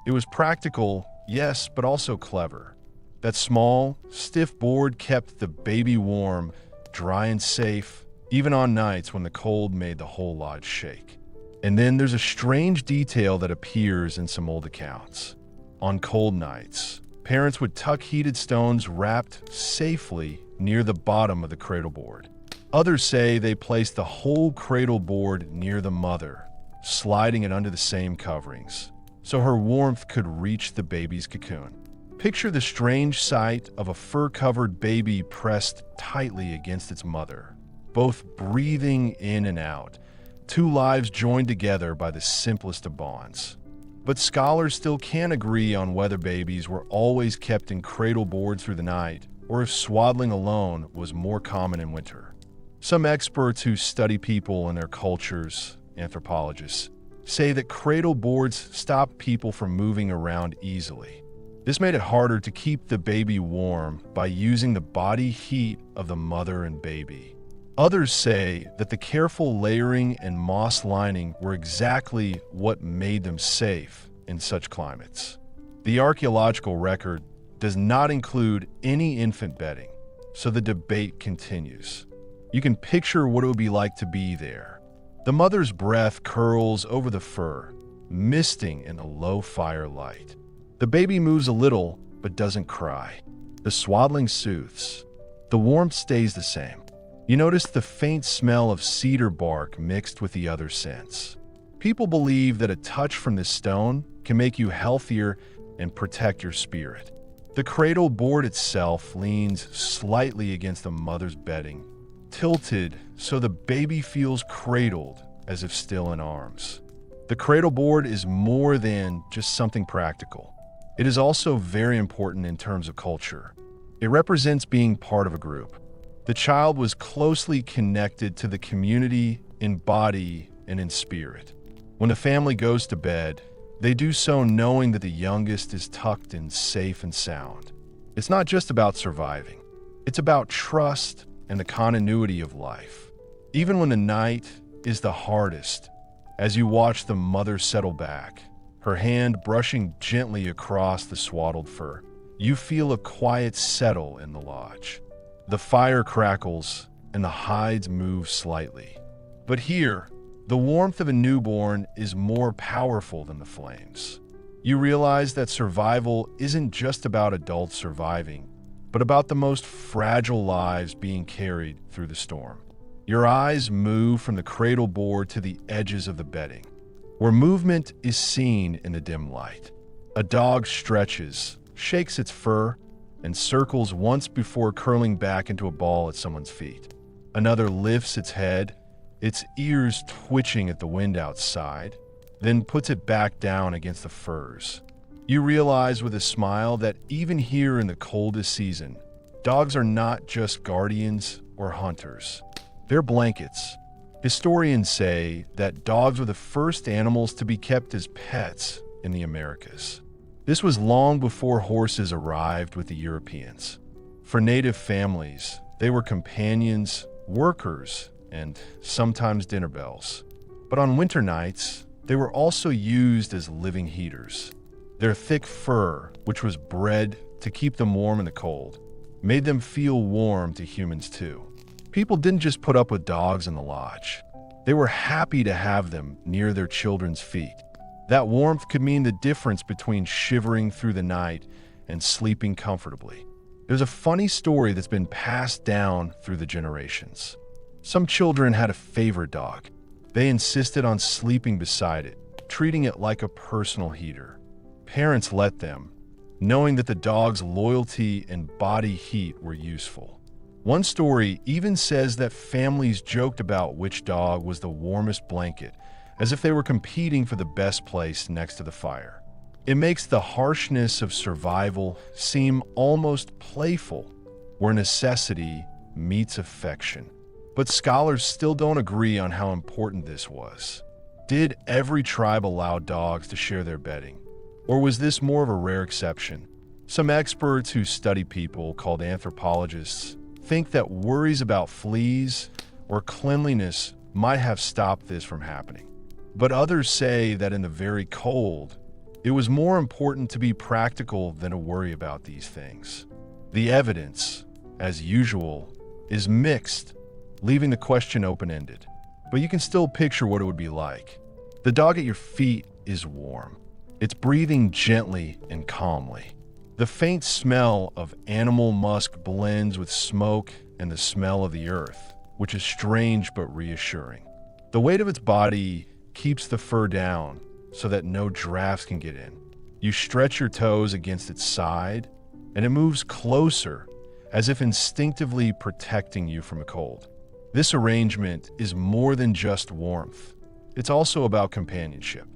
It was practical, yes, but also clever. That small, stiff board kept the baby warm, dry and safe, even on nights when the cold made the whole lodge shake. And then there's a strange detail that appears in some old accounts. On cold nights, parents would tuck heated stones wrapped safely near the bottom of the cradle board. Others say they placed the whole cradle board near the mother, sliding it under the same coverings, so her warmth could reach the baby's cocoon. Picture the strange sight of a fur-covered baby pressed tightly against its mother, both breathing in and out, two lives joined together by the simplest of bonds. But scholars still can't agree on whether babies were always kept in cradle board through the night, or if swaddling alone was more common in winter. Some experts who study people and their cultures, anthropologists, say that cradle boards stopped people from moving around easily. This made it harder to keep the baby warm by using the body heat of the mother and baby. Others say that the careful layering and moss lining were exactly what made them safe in such climates. The archaeological record does not include any infant bedding, so the debate continues. You can picture what it would be like to be there. The mother's breath curls over the fur, misting in a low firelight. The baby moves a little, but doesn't cry. The swaddling soothes. The warmth stays the same. You notice the faint smell of cedar bark mixed with the other scents. People believe that a touch from this stone can make you healthier and protect your spirit. The cradle board itself leans slightly against the mother's bedding, tilted so the baby feels cradled as if still in arms. The cradle board is more than just something practical. It is also very important in terms of culture. It represents being part of a group. The child was closely connected to the community in body and in spirit. When the family goes to bed, they do so knowing that the youngest is tucked in safe and sound. It's not just about surviving. It's about trust and the continuity of life. Even when the night is the hardest, as you watch the mother settle back, her hand brushing gently across the swaddled fur, you feel a quiet settle in the lodge. The fire crackles and the hides move slightly. But here, the warmth of a newborn is more powerful than the flames. You realize that survival isn't just about adults surviving, but about the most fragile lives being carried through the storm. Your eyes move from the cradle board to the edges of the bedding, where movement is seen in the dim light. A dog stretches, shakes its fur, and circles once before curling back into a ball at someone's feet. Another lifts its head, its ears twitching at the wind outside, then puts it back down against the furs. You realize with a smile that even here in the coldest season, dogs are not just guardians or hunters. They're blankets. Historians say that dogs were the first animals to be kept as pets in the Americas. This was long before horses arrived with the Europeans. For native families, they were companions, workers, and sometimes dinner bells. But on winter nights, they were also used as living heaters. Their thick fur, which was bred to keep them warm in the cold, made them feel warm to humans too. People didn't just put up with dogs in the lodge. They were happy to have them near their children's feet. That warmth could mean the difference between shivering through the night and sleeping comfortably. There's a funny story that's been passed down through the generations. Some children had a favorite dog. They insisted on sleeping beside it, treating it like a personal heater. Parents let them, knowing that the dog's loyalty and body heat were useful. One story even says that families joked about which dog was the warmest blanket, as if they were competing for the best place next to the fire. It makes the harshness of survival seem almost playful, where necessity meets affection. But scholars still don't agree on how important this was. Did every tribe allow dogs to share their bedding? Or was this more of a rare exception? Some experts who study people, called anthropologists, think that worries about fleas or cleanliness might have stopped this from happening. But others say that in the very cold, it was more important to be practical than to worry about these things. The evidence, as usual, is mixed, leaving the question open-ended. But you can still picture what it would be like. The dog at your feet is warm. It's breathing gently and calmly. The faint smell of animal musk blends with smoke and the smell of the earth, which is strange but reassuring. The weight of its body keeps the fur down so that no drafts can get in. You stretch your toes against its side, and it moves closer, as if instinctively protecting you from a cold. This arrangement is more than just warmth. It's also about companionship.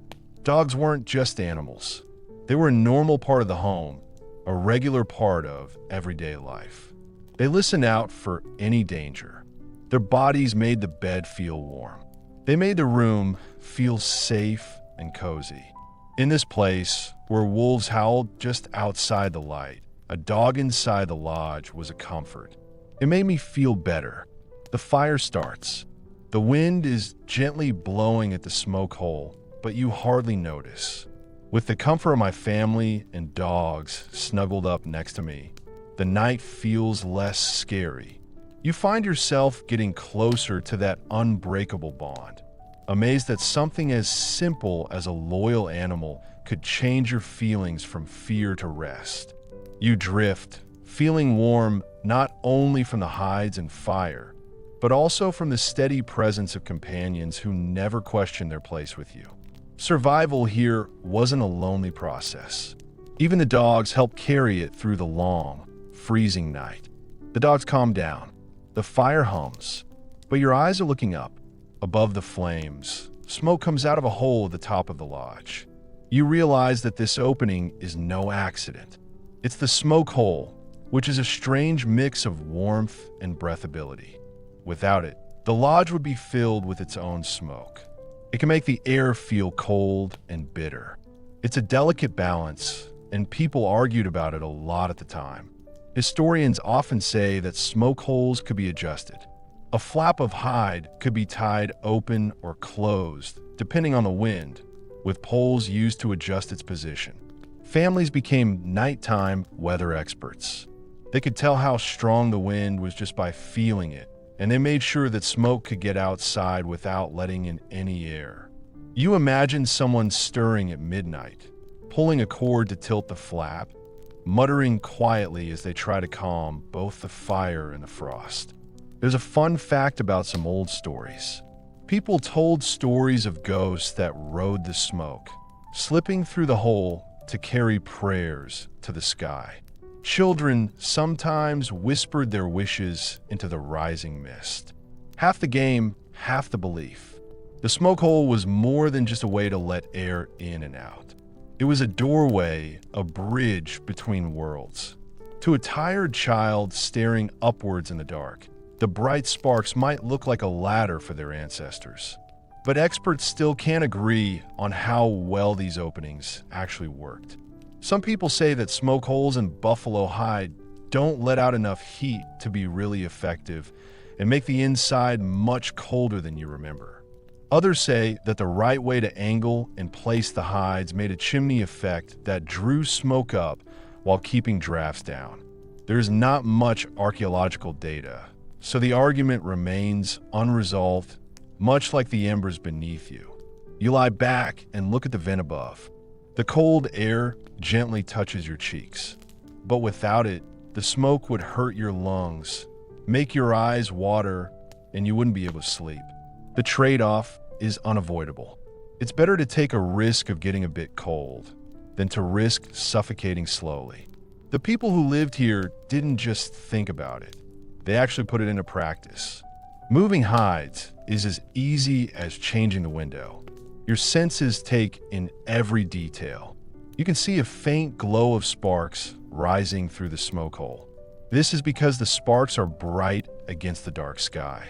Dogs weren't just animals. They were a normal part of the home, a regular part of everyday life. They listened out for any danger. Their bodies made the bed feel warm. They made the room feel safe and cozy. In this place, where wolves howled just outside the light, a dog inside the lodge was a comfort. It made me feel better. The fire starts. The wind is gently blowing at the smoke hole, but you hardly notice. With the comfort of my family and dogs snuggled up next to me, the night feels less scary. You find yourself getting closer to that unbreakable bond, amazed that something as simple as a loyal animal could change your feelings from fear to rest. You drift, feeling warm not only from the hides and fire, but also from the steady presence of companions who never question their place with you. Survival here wasn't a lonely process. Even the dogs helped carry it through the long, freezing night. The dogs calm down. The fire hums, but your eyes are looking up. Above the flames, smoke comes out of a hole at the top of the lodge. You realize that this opening is no accident. It's the smoke hole, which is a strange mix of warmth and breathability. Without it, the lodge would be filled with its own smoke. It can make the air feel cold and bitter. It's a delicate balance, and people argued about it a lot at the time. Historians often say that smoke holes could be adjusted. A flap of hide could be tied open or closed, depending on the wind, with poles used to adjust its position. Families became nighttime weather experts. They could tell how strong the wind was just by feeling it, and they made sure that smoke could get outside without letting in any air. You imagine someone stirring at midnight, pulling a cord to tilt the flap, muttering quietly as they try to calm both the fire and the frost. There's a fun fact about some old stories. People told stories of ghosts that rode the smoke, slipping through the hole to carry prayers to the sky. Children sometimes whispered their wishes into the rising mist. Half the game, half the belief. The smoke hole was more than just a way to let air in and out. It was a doorway, a bridge between worlds. To a tired child staring upwards in the dark, the bright sparks might look like a ladder for their ancestors. But experts still can't agree on how well these openings actually worked. Some people say that smoke holes in buffalo hide don't let out enough heat to be really effective and make the inside much colder than you remember. Others say that the right way to angle and place the hides made a chimney effect that drew smoke up while keeping drafts down. There's not much archaeological data, so the argument remains unresolved, much like the embers beneath you. You lie back and look at the vent above. The cold air gently touches your cheeks, but without it, the smoke would hurt your lungs, make your eyes water, and you wouldn't be able to sleep. The trade-off is unavoidable. It's better to take a risk of getting a bit cold than to risk suffocating slowly. The people who lived here didn't just think about it. They actually put it into practice. Moving hides is as easy as changing the window. Your senses take in every detail. You can see a faint glow of sparks rising through the smoke hole. This is because the sparks are bright against the dark sky.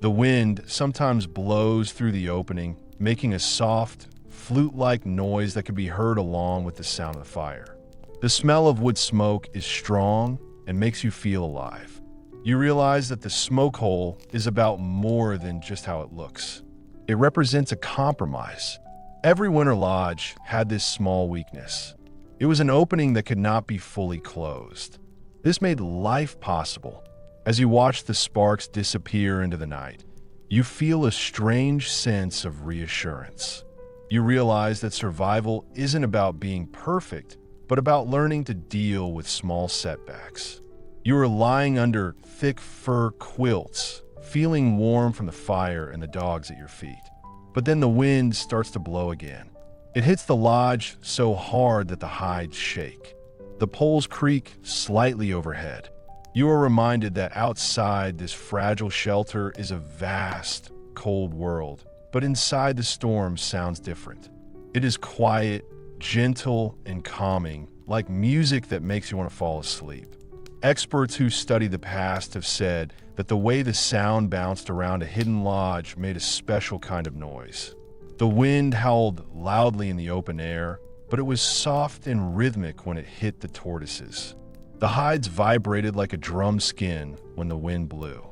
The wind sometimes blows through the opening, making a soft, flute-like noise that can be heard along with the sound of the fire. The smell of wood smoke is strong and makes you feel alive. You realize that the smoke hole is about more than just how it looks. It represents a compromise. Every winter lodge had this small weakness. It was an opening that could not be fully closed. This made life possible. As you watch the sparks disappear into the night, you feel a strange sense of reassurance. You realize that survival isn't about being perfect, but about learning to deal with small setbacks. You are lying under thick fur quilts, feeling warm from the fire and the dogs at your feet. But then the wind starts to blow again. It hits the lodge so hard that the hides shake. The poles creak slightly overhead. You are reminded that outside this fragile shelter is a vast, cold world, but inside the storm sounds different. It is quiet, gentle, and calming, like music that makes you want to fall asleep. Experts who study the past have said that the way the sound bounced around a hidden lodge made a special kind of noise. The wind howled loudly in the open air, but it was soft and rhythmic when it hit the tortoises. The hides vibrated like a drum skin when the wind blew.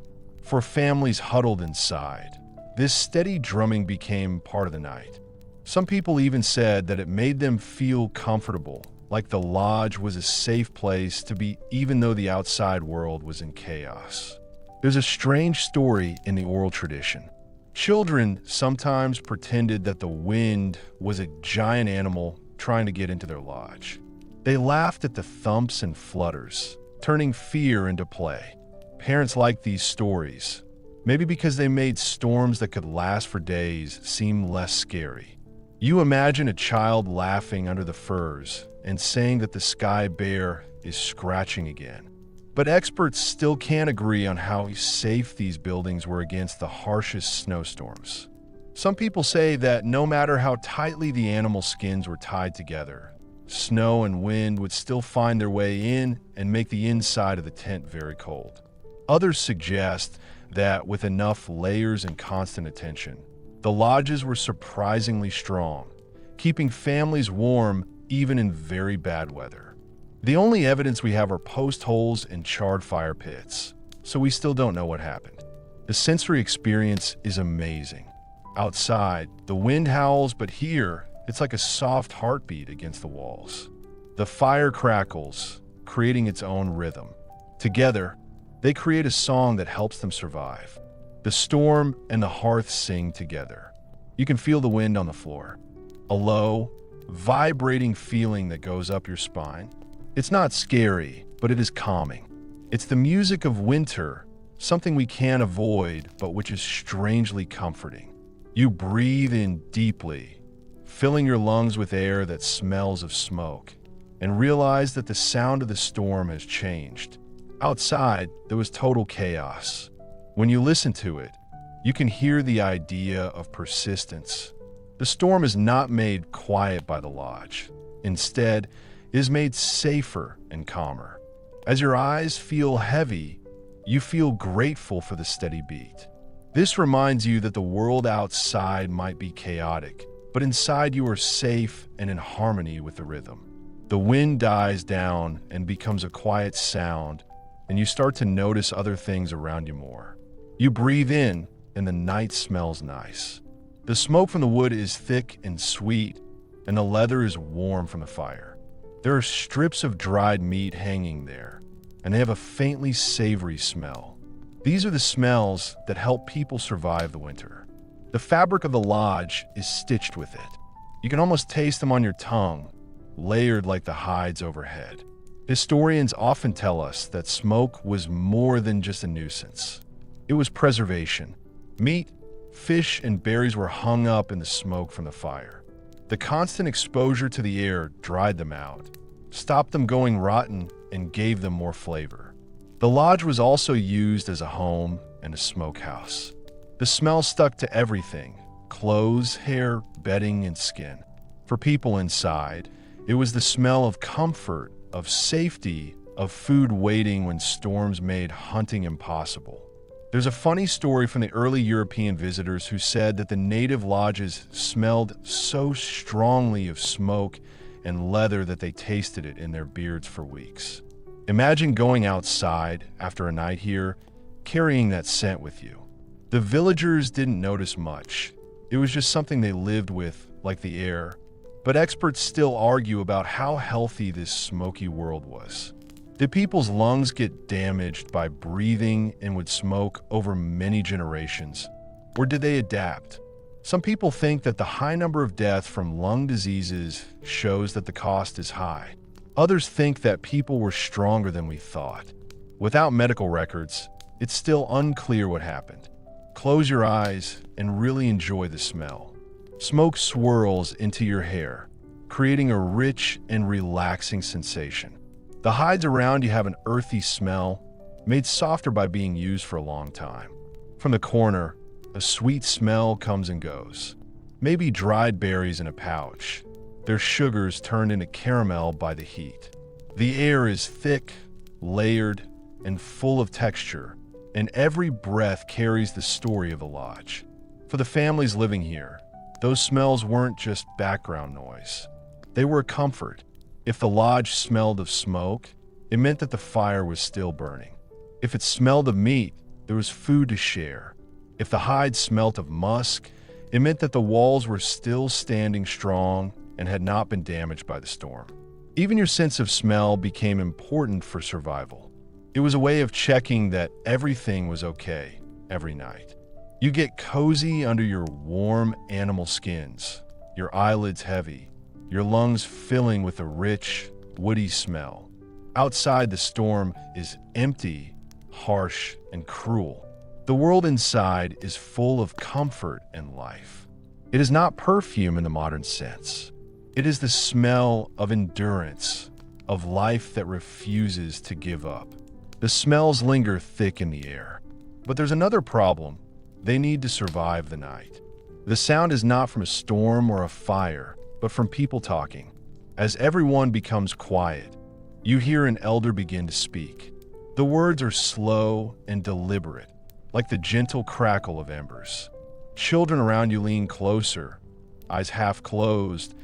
For families huddled inside, this steady drumming became part of the night. Some people even said that it made them feel comfortable, like the lodge was a safe place to be even though the outside world was in chaos. There's a strange story in the oral tradition. Children sometimes pretended that the wind was a giant animal trying to get into their lodge. They laughed at the thumps and flutters, turning fear into play. Parents liked these stories, maybe because they made storms that could last for days seem less scary. You imagine a child laughing under the firs and saying that the sky bear is scratching again. But experts still can't agree on how safe these buildings were against the harshest snowstorms. Some people say that no matter how tightly the animal skins were tied together, snow and wind would still find their way in and make the inside of the tent very cold. Others suggest that with enough layers and constant attention, the lodges were surprisingly strong, keeping families warm even in very bad weather. The only evidence we have are post holes and charred fire pits, so we still don't know what happened. The sensory experience is amazing. Outside, the wind howls, but here, it's like a soft heartbeat against the walls. The fire crackles, creating its own rhythm. Together, they create a song that helps them survive. The storm and the hearth sing together. You can feel the wind on the floor. A low, vibrating feeling that goes up your spine. It's not scary, but it is calming. It's the music of winter, something we can't avoid, but which is strangely comforting. You breathe in deeply, filling your lungs with air that smells of smoke, and realize that the sound of the storm has changed. Outside, there was total chaos. When you listen to it, you can hear the idea of persistence. The storm is not made quiet by the lodge. Instead, it is made safer and calmer. As your eyes feel heavy, you feel grateful for the steady beat. This reminds you that the world outside might be chaotic, but inside you are safe and in harmony with the rhythm. The wind dies down and becomes a quiet sound, and you start to notice other things around you more. You breathe in, and the night smells nice. The smoke from the wood is thick and sweet, and the leather is warm from the fire. There are strips of dried meat hanging there, and they have a faintly savory smell. These are the smells that help people survive the winter. The fabric of the lodge is stitched with it. You can almost taste them on your tongue, layered like the hides overhead. Historians often tell us that smoke was more than just a nuisance. It was preservation. Meat, fish, and berries were hung up in the smoke from the fire. The constant exposure to the air dried them out, stopped them going rotten, and gave them more flavor. The lodge was also used as a home and a smokehouse. The smell stuck to everything: clothes, hair, bedding, and skin. For people inside, it was the smell of comfort, of safety, of food waiting when storms made hunting impossible. There's a funny story from the early European visitors who said that the native lodges smelled so strongly of smoke and leather that they tasted it in their beards for weeks. Imagine going outside after a night here, carrying that scent with you. The villagers didn't notice much. It was just something they lived with, like the air. But experts still argue about how healthy this smoky world was. Did people's lungs get damaged by breathing in with smoke over many generations? Or did they adapt? Some people think that the high number of deaths from lung diseases shows that the cost is high. Others think that people were stronger than we thought. Without medical records, it's still unclear what happened. Close your eyes and really enjoy the smell. Smoke swirls into your hair, creating a rich and relaxing sensation. The hides around you have an earthy smell, made softer by being used for a long time. From the corner, a sweet smell comes and goes. Maybe dried berries in a pouch, their sugars turned into caramel by the heat. The air is thick, layered, and full of texture, and every breath carries the story of the lodge. For the families living here, those smells weren't just background noise. They were a comfort. If the lodge smelled of smoke, it meant that the fire was still burning. If it smelled of meat, there was food to share. If the hide smelt of musk, it meant that the walls were still standing strong and had not been damaged by the storm. Even your sense of smell became important for survival. It was a way of checking that everything was okay every night. You get cozy under your warm animal skins, your eyelids heavy, your lungs filling with a rich, woody smell. Outside, the storm is empty, harsh, and cruel. The world inside is full of comfort and life. It is not perfume in the modern sense. It is the smell of endurance, of life that refuses to give up. The smells linger thick in the air. But there's another problem. They need to survive the night. The sound is not from a storm or a fire, but from people talking. As everyone becomes quiet, you hear an elder begin to speak. The words are slow and deliberate, like the gentle crackle of embers. Children around you lean closer, eyes half closed,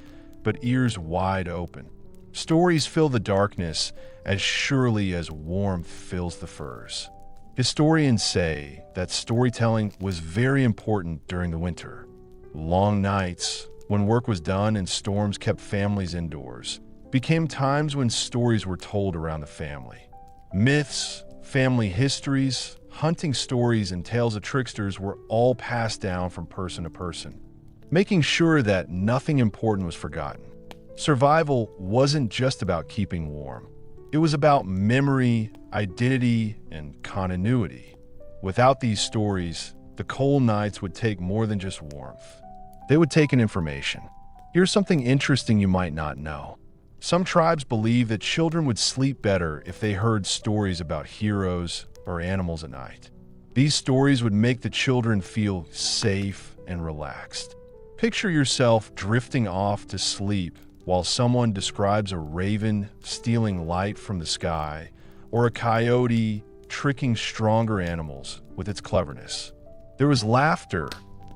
but ears wide open. Stories fill the darkness as surely as warmth fills the furs. Historians say that storytelling was very important during the winter. Long nights, when work was done and storms kept families indoors, became times when stories were told around the family. Myths, family histories, hunting stories, and tales of tricksters were all passed down from person to person, making sure that nothing important was forgotten. Survival wasn't just about keeping warm. It was about memory, identity, and continuity. Without these stories, the cold nights would take more than just warmth. They would take in information. Here's something interesting you might not know. Some tribes believe that children would sleep better if they heard stories about heroes or animals at night. These stories would make the children feel safe and relaxed. Picture yourself drifting off to sleep while someone describes a raven stealing light from the sky, or a coyote tricking stronger animals with its cleverness. There was laughter,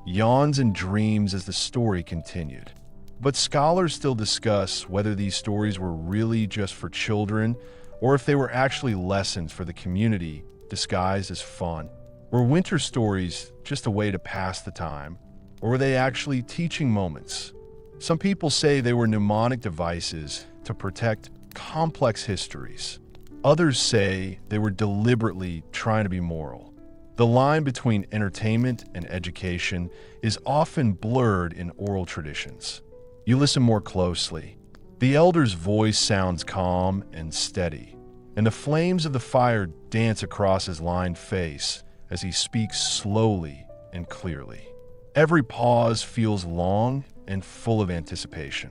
yawns, and dreams as the story continued. But scholars still discuss whether these stories were really just for children or if they were actually lessons for the community disguised as fun. Were winter stories just a way to pass the time, or were they actually teaching moments? Some people say they were mnemonic devices to protect complex histories. Others say they were deliberately trying to be moral. The line between entertainment and education is often blurred in oral traditions. You listen more closely. The elder's voice sounds calm and steady, and the flames of the fire dance across his lined face as he speaks slowly and clearly. Every pause feels long and full of anticipation.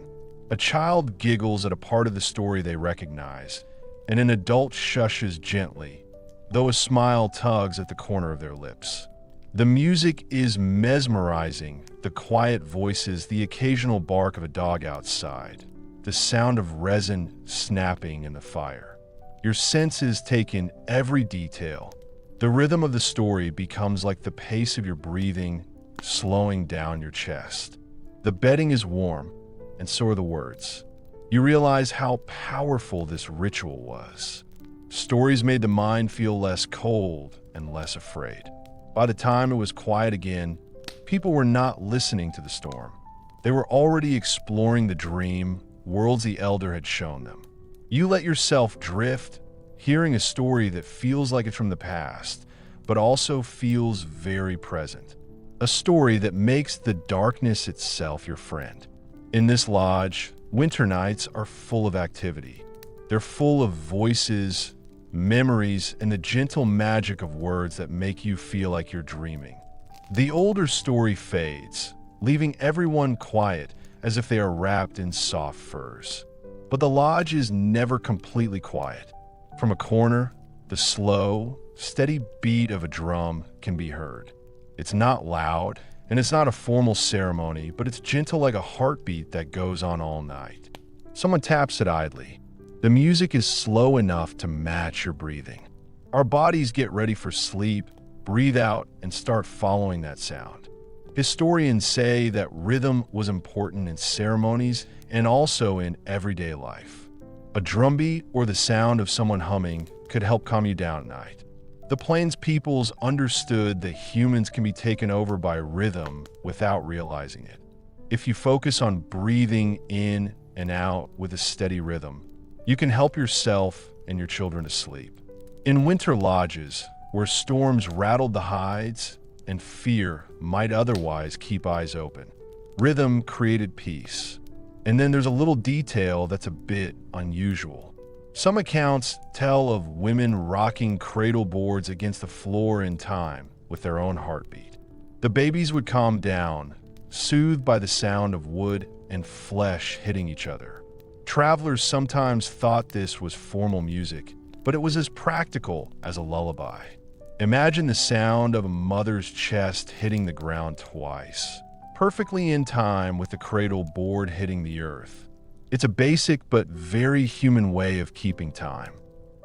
A child giggles at a part of the story they recognize, and an adult shushes gently, though a smile tugs at the corner of their lips. The music is mesmerizing, the quiet voices, the occasional bark of a dog outside, the sound of resin snapping in the fire. Your senses take in every detail. The rhythm of the story becomes like the pace of your breathing, slowing down your chest. The bedding is warm, and so are the words. You realize how powerful this ritual was. Stories made the mind feel less cold and less afraid. By the time it was quiet again, people were not listening to the storm. They were already exploring the dream worlds the elder had shown them. You let yourself drift, hearing a story that feels like it's from the past, but also feels very present. A story that makes the darkness itself your friend. In this lodge, winter nights are full of activity. They're full of voices, memories, and the gentle magic of words that make you feel like you're dreaming. The older story fades, leaving everyone quiet as if they are wrapped in soft furs. But the lodge is never completely quiet. From a corner, the slow, steady beat of a drum can be heard. It's not loud, and it's not a formal ceremony, but it's gentle like a heartbeat that goes on all night. Someone taps it idly. The music is slow enough to match your breathing. Our bodies get ready for sleep, breathe out, and start following that sound. Historians say that rhythm was important in ceremonies and also in everyday life. A drumbeat or the sound of someone humming could help calm you down at night. The Plains peoples understood that humans can be taken over by rhythm without realizing it. If you focus on breathing in and out with a steady rhythm, you can help yourself and your children to sleep. In winter lodges, where storms rattled the hides and fear might otherwise keep eyes open, rhythm created peace. And then there's a little detail that's a bit unusual. Some accounts tell of women rocking cradle boards against the floor in time with their own heartbeat. The babies would calm down, soothed by the sound of wood and flesh hitting each other. Travelers sometimes thought this was formal music, but it was as practical as a lullaby. Imagine the sound of a mother's chest hitting the ground twice, perfectly in time with the cradle board hitting the earth. It's a basic but very human way of keeping time.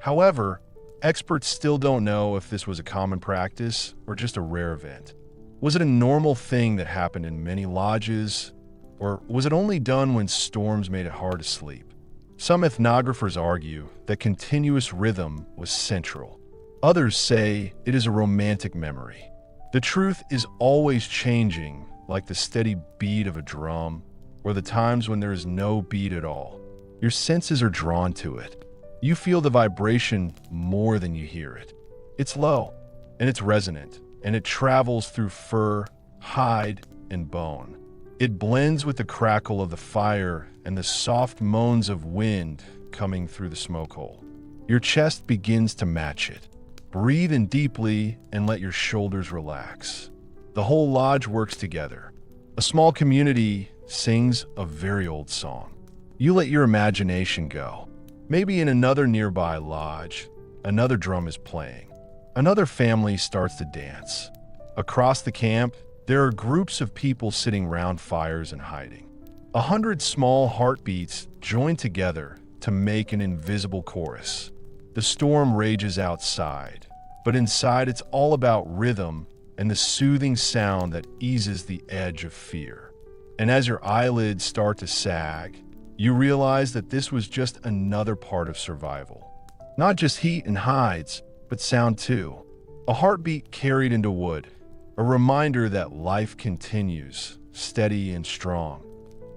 However, experts still don't know if this was a common practice or just a rare event. Was it a normal thing that happened in many lodges, or was it only done when storms made it hard to sleep? Some ethnographers argue that continuous rhythm was central. Others say it is a romantic memory. The truth is always changing, like the steady beat of a drum, or the times when there is no beat at all. Your senses are drawn to it. You feel the vibration more than you hear it. It's low, and it's resonant, and it travels through fur, hide, and bone. It blends with the crackle of the fire and the soft moans of wind coming through the smoke hole. Your chest begins to match it. Breathe in deeply and let your shoulders relax. The whole lodge works together. A small community sings a very old song. You let your imagination go. Maybe in another nearby lodge, another drum is playing. Another family starts to dance. Across the camp, there are groups of people sitting round fires and hiding. 100 small heartbeats join together to make an invisible chorus. The storm rages outside, but inside it's all about rhythm and the soothing sound that eases the edge of fear. And as your eyelids start to sag, you realize that this was just another part of survival. Not just heat and hides, but sound too. A heartbeat carried into wood, a reminder that life continues, steady and strong,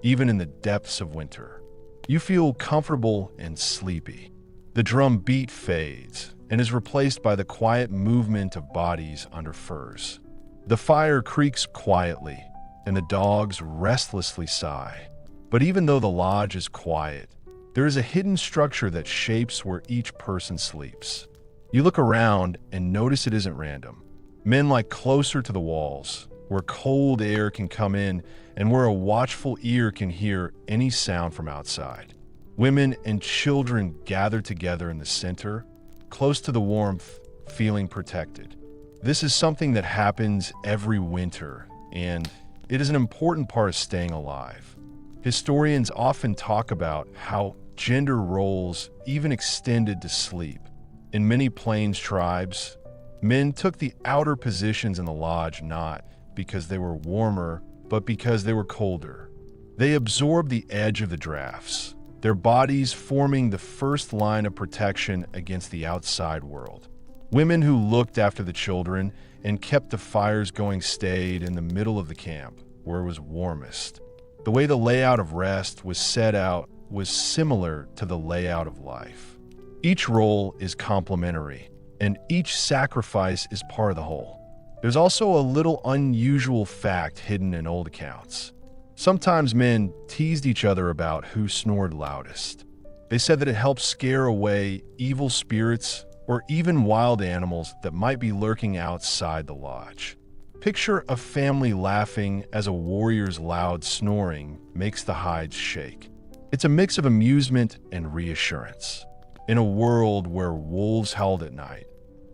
even in the depths of winter. You feel comfortable and sleepy. The drum beat fades and is replaced by the quiet movement of bodies under furs. The fire creaks quietly, and the dogs restlessly sigh. But even though the lodge is quiet, There is a hidden structure that shapes where each person sleeps. You look around and notice it isn't random. Men lie closer to the walls, where cold air can come in and where a watchful ear can hear any sound from outside. Women and children gather together in the center, close to the warmth, feeling protected. This is something that happens every winter, and it is an important part of staying alive. Historians often talk about how gender roles even extended to sleep. In many Plains tribes, men took the outer positions in the lodge not because they were warmer, but because they were colder. They absorbed the edge of the drafts, their bodies forming the first line of protection against the outside world. Women who looked after the children and kept the fires going stayed in the middle of the camp, where it was warmest. The way the layout of rest was set out was similar to the layout of life. Each role is complementary, and each sacrifice is part of the whole. There's also a little unusual fact hidden in old accounts. Sometimes men teased each other about who snored loudest. They said that it helped scare away evil spirits or even wild animals that might be lurking outside the lodge. Picture a family laughing as a warrior's loud snoring makes the hides shake. It's a mix of amusement and reassurance. In a world where wolves howled at night,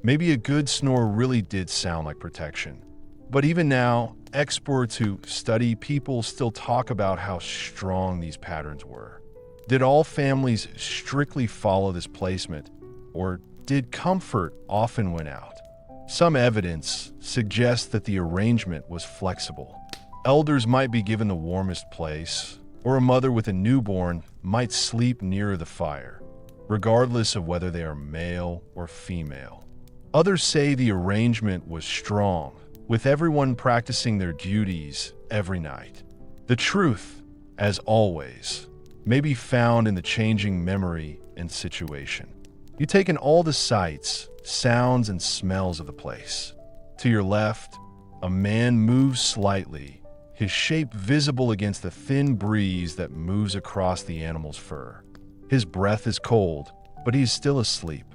maybe a good snore really did sound like protection. But even now, experts who study people still talk about how strong these patterns were. Did all families strictly follow this placement, or did comfort often win out? Some evidence suggests that the arrangement was flexible. Elders might be given the warmest place, or a mother with a newborn might sleep nearer the fire, regardless of whether they are male or female. Others say the arrangement was strong, with everyone practicing their duties every night. The truth, as always, may be found in the changing memory and situation. You take in all the sights, sounds, and smells of the place. To your left, a man moves slightly, his shape visible against the thin breeze that moves across the animal's fur. His breath is cold, but he is still asleep.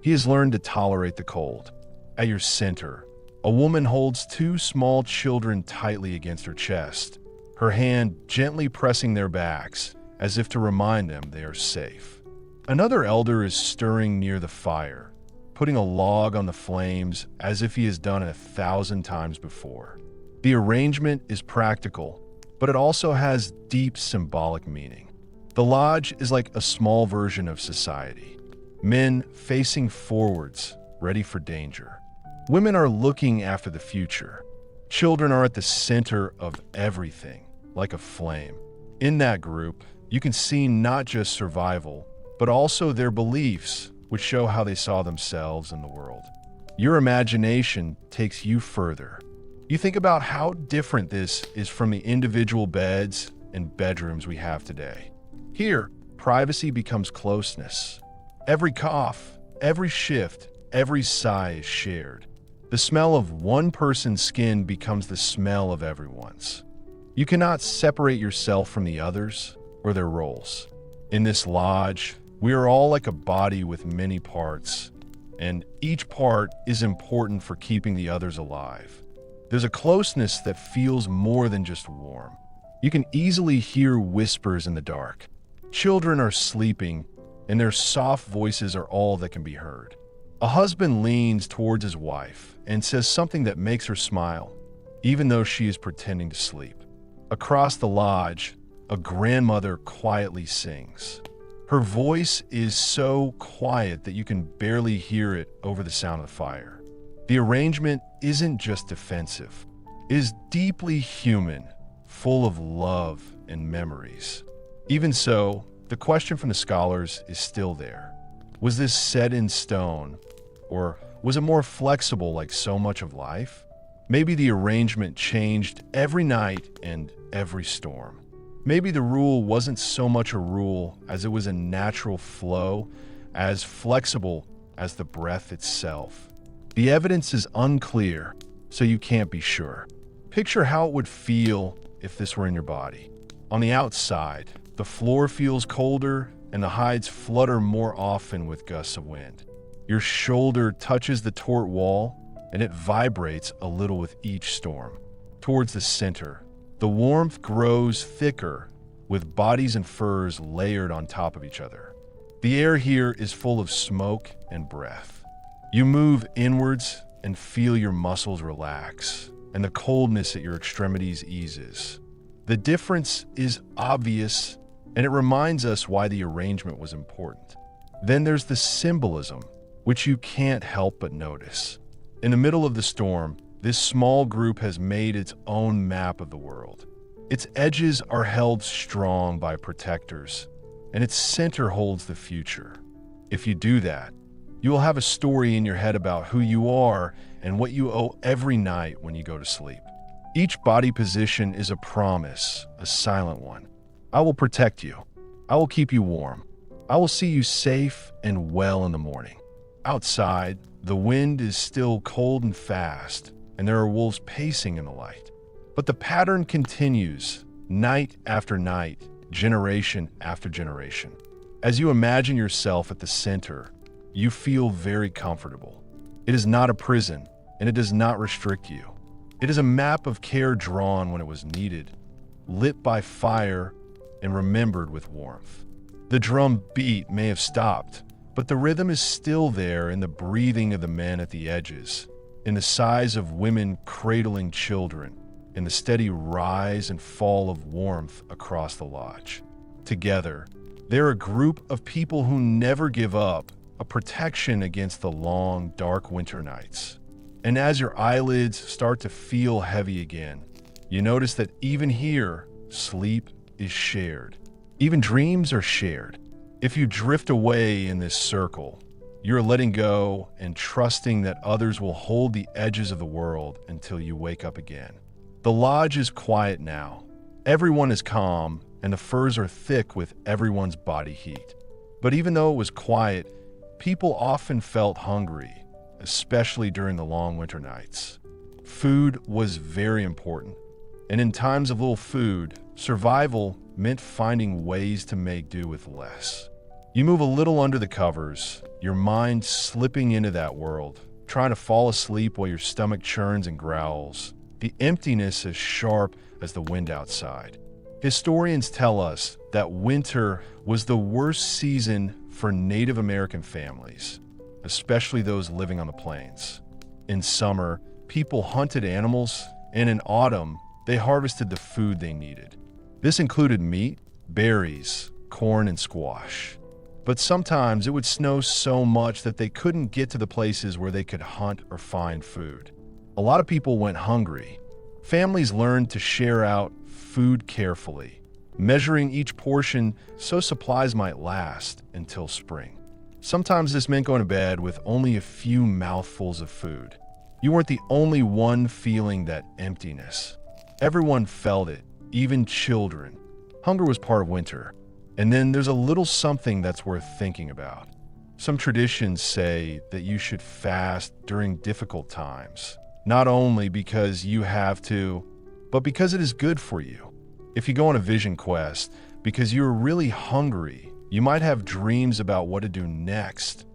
He has learned to tolerate the cold. At your center, a woman holds two small children tightly against her chest, her hand gently pressing their backs as if to remind them they are safe. Another elder is stirring near the fire, putting a log on the flames as if he has done it 1,000 times before. The arrangement is practical, but it also has deep symbolic meaning. The lodge is like a small version of society. Men facing forwards, ready for danger. Women are looking after the future. Children are at the center of everything, like a flame. In that group, you can see not just survival, but also their beliefs, which show how they saw themselves in the world. Your imagination takes you further. You think about how different this is from the individual beds and bedrooms we have today. Here, privacy becomes closeness. Every cough, every shift, every sigh is shared. The smell of one person's skin becomes the smell of everyone's. You cannot separate yourself from the others or their roles. In this lodge, we are all like a body with many parts, and each part is important for keeping the others alive. There's a closeness that feels more than just warm. You can easily hear whispers in the dark. Children are sleeping, and their soft voices are all that can be heard. A husband leans towards his wife and says something that makes her smile, even though she is pretending to sleep. Across the lodge, a grandmother quietly sings. Her voice is so quiet that you can barely hear it over the sound of the fire. The arrangement isn't just defensive. It is deeply human, full of love and memories. Even so, the question from the scholars is still there. Was this set in stone, or was it more flexible like so much of life? Maybe the arrangement changed every night and every storm. Maybe the rule wasn't so much a rule as it was a natural flow, as flexible as the breath itself. The evidence is unclear, so you can't be sure. Picture how it would feel if this were in your body. On the outside, the floor feels colder, and the hides flutter more often with gusts of wind. Your shoulder touches the taut wall, and it vibrates a little with each storm. Towards the center, the warmth grows thicker, with bodies and furs layered on top of each other. The air here is full of smoke and breath. You move inwards and feel your muscles relax, and the coldness at your extremities eases. The difference is obvious, and it reminds us why the arrangement was important. Then there's the symbolism, which you can't help but notice. In the middle of the storm, this small group has made its own map of the world. Its edges are held strong by protectors, and its center holds the future. If you do that, you will have a story in your head about who you are and what you owe every night when you go to sleep. Each body position is a promise, a silent one. I will protect you. I will keep you warm. I will see you safe and well in the morning. Outside, the wind is still cold and fast, and there are wolves pacing in the light. But the pattern continues, night after night, generation after generation. As you imagine yourself at the center, you feel very comfortable. It is not a prison, and it does not restrict you. It is a map of care drawn when it was needed, lit by fire, and remembered with warmth. The drum beat may have stopped, but the rhythm is still there in the breathing of the men at the edges, in the sighs of women cradling children, in the steady rise and fall of warmth across the lodge. Together, they're a group of people who never give up, a protection against the long, dark winter nights. And as your eyelids start to feel heavy again, you notice that even here, sleep is shared. Even dreams are shared. If you drift away in this circle, you're letting go and trusting that others will hold the edges of the world until you wake up again. The lodge is quiet now. Everyone is calm, and the furs are thick with everyone's body heat. But even though it was quiet, people often felt hungry, especially during the long winter nights. Food was very important, and in times of little food, survival meant finding ways to make do with less. You move a little under the covers, your mind slipping into that world, trying to fall asleep while your stomach churns and growls, the emptiness as sharp as the wind outside. Historians tell us that winter was the worst season for Native American families, especially those living on the plains. In summer, people hunted animals, and in autumn, they harvested the food they needed. This included meat, berries, corn, and squash. But sometimes it would snow so much that they couldn't get to the places where they could hunt or find food. A lot of people went hungry. Families learned to share out food carefully, measuring each portion so supplies might last until spring. Sometimes this meant going to bed with only a few mouthfuls of food. You weren't the only one feeling that emptiness. Everyone felt it, even children. Hunger was part of winter. And then there's a little something that's worth thinking about. Some traditions say that you should fast during difficult times, not only because you have to, but because it is good for you. If you go on a vision quest because you're really hungry, you might have dreams about what to do next,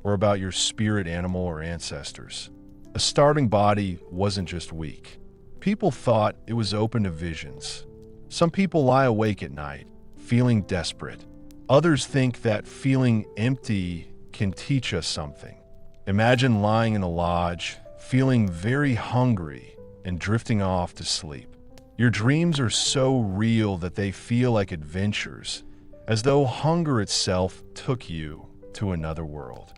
or about your spirit animal or ancestors. A starving body wasn't just weak. People thought it was open to visions. Some people lie awake at night, feeling desperate. Others think that feeling empty can teach us something. Imagine lying in a lodge, feeling very hungry, and drifting off to sleep. Your dreams are so real that they feel like adventures, as though hunger itself took you to another world.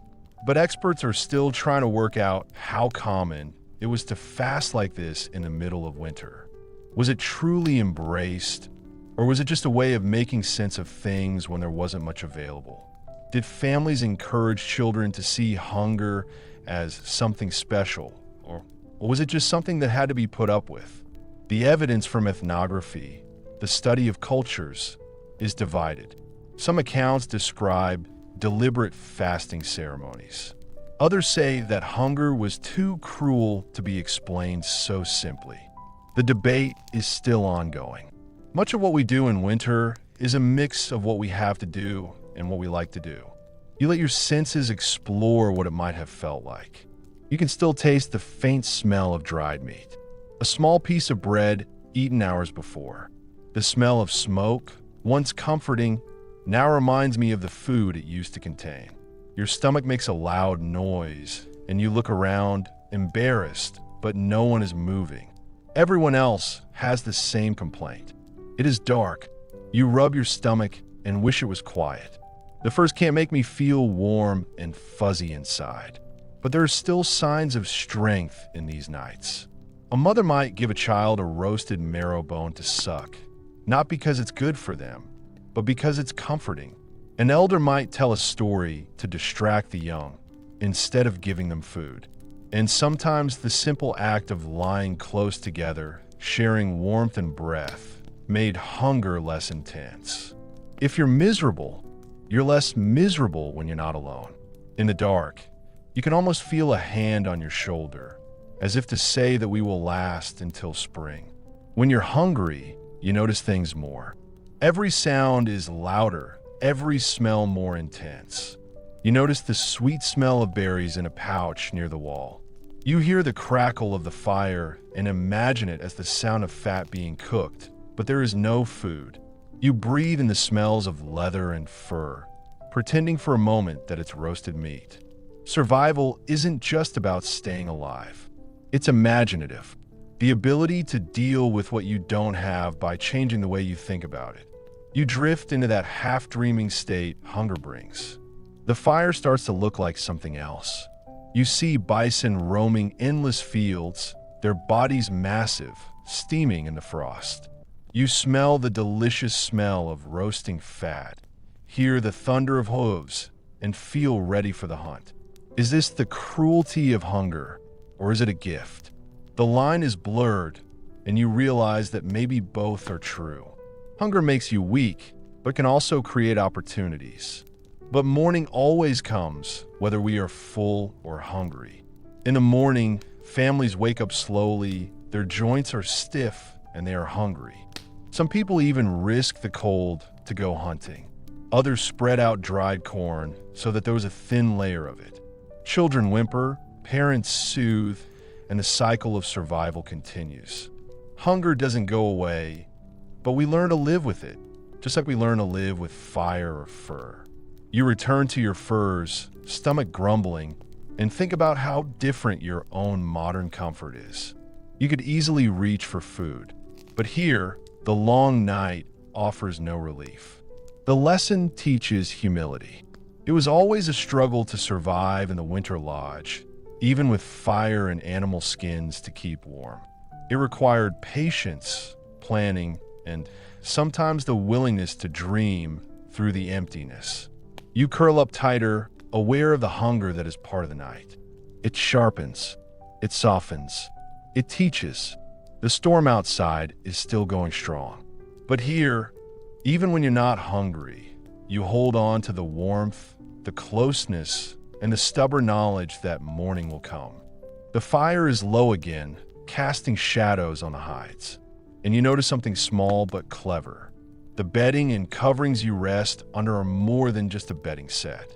But experts are still trying to work out how common it was to fast like this in the middle of winter. Was it truly embraced, or was it just a way of making sense of things when there wasn't much available? Did families encourage children to see hunger as something special, or was it just something that had to be put up with? The evidence from ethnography, the study of cultures, is divided. Some accounts describe deliberate fasting ceremonies. Others say that hunger was too cruel to be explained so simply. The debate is still ongoing. Much of what we do in winter is a mix of what we have to do and what we like to do. You let your senses explore what it might have felt like. You can still taste the faint smell of dried meat, a small piece of bread eaten hours before. The smell of smoke, once comforting, now reminds me of the food it used to contain. Your stomach makes a loud noise, and you look around, embarrassed, but no one is moving. Everyone else has the same complaint. It is dark. You rub your stomach and wish it was quiet. The furs can't make me feel warm and fuzzy inside, but there are still signs of strength in these nights. A mother might give a child a roasted marrow bone to suck, not because it's good for them, but because it's comforting. An elder might tell a story to distract the young instead of giving them food. And sometimes the simple act of lying close together, sharing warmth and breath, made hunger less intense. If you're miserable, you're less miserable when you're not alone. In the dark, you can almost feel a hand on your shoulder, as if to say that we will last until spring. When you're hungry, you notice things more. Every sound is louder, every smell more intense. You notice the sweet smell of berries in a pouch near the wall. You hear the crackle of the fire and imagine it as the sound of fat being cooked, but there is no food. You breathe in the smells of leather and fur, pretending for a moment that it's roasted meat. Survival isn't just about staying alive. It's imaginative. The ability to deal with what you don't have by changing the way you think about it. You drift into that half-dreaming state hunger brings. The fire starts to look like something else. You see bison roaming endless fields, their bodies massive, steaming in the frost. You smell the delicious smell of roasting fat, hear the thunder of hooves, and feel ready for the hunt. Is this the cruelty of hunger, or is it a gift? The line is blurred, and you realize that maybe both are true. Hunger makes you weak, but can also create opportunities. But morning always comes, whether we are full or hungry. In the morning, families wake up slowly, their joints are stiff, and they are hungry. Some people even risk the cold to go hunting. Others spread out dried corn so that there was a thin layer of it. Children whimper, parents soothe, and the cycle of survival continues. Hunger doesn't go away, but we learn to live with it, just like we learn to live with fire or fur. You return to your furs, stomach grumbling, and think about how different your own modern comfort is. You could easily reach for food, but here, the long night offers no relief. The lesson teaches humility. It was always a struggle to survive in the winter lodge, even with fire and animal skins to keep warm. It required patience, planning, and sometimes the willingness to dream through the emptiness. You curl up tighter, aware of the hunger that is part of the night. It sharpens, it softens, it teaches. The storm outside is still going strong. But here, even when you're not hungry, you hold on to the warmth, the closeness, and the stubborn knowledge that morning will come. The fire is low again, casting shadows on the hides. And you notice something small but clever. The bedding and coverings you rest under are more than just a bedding set.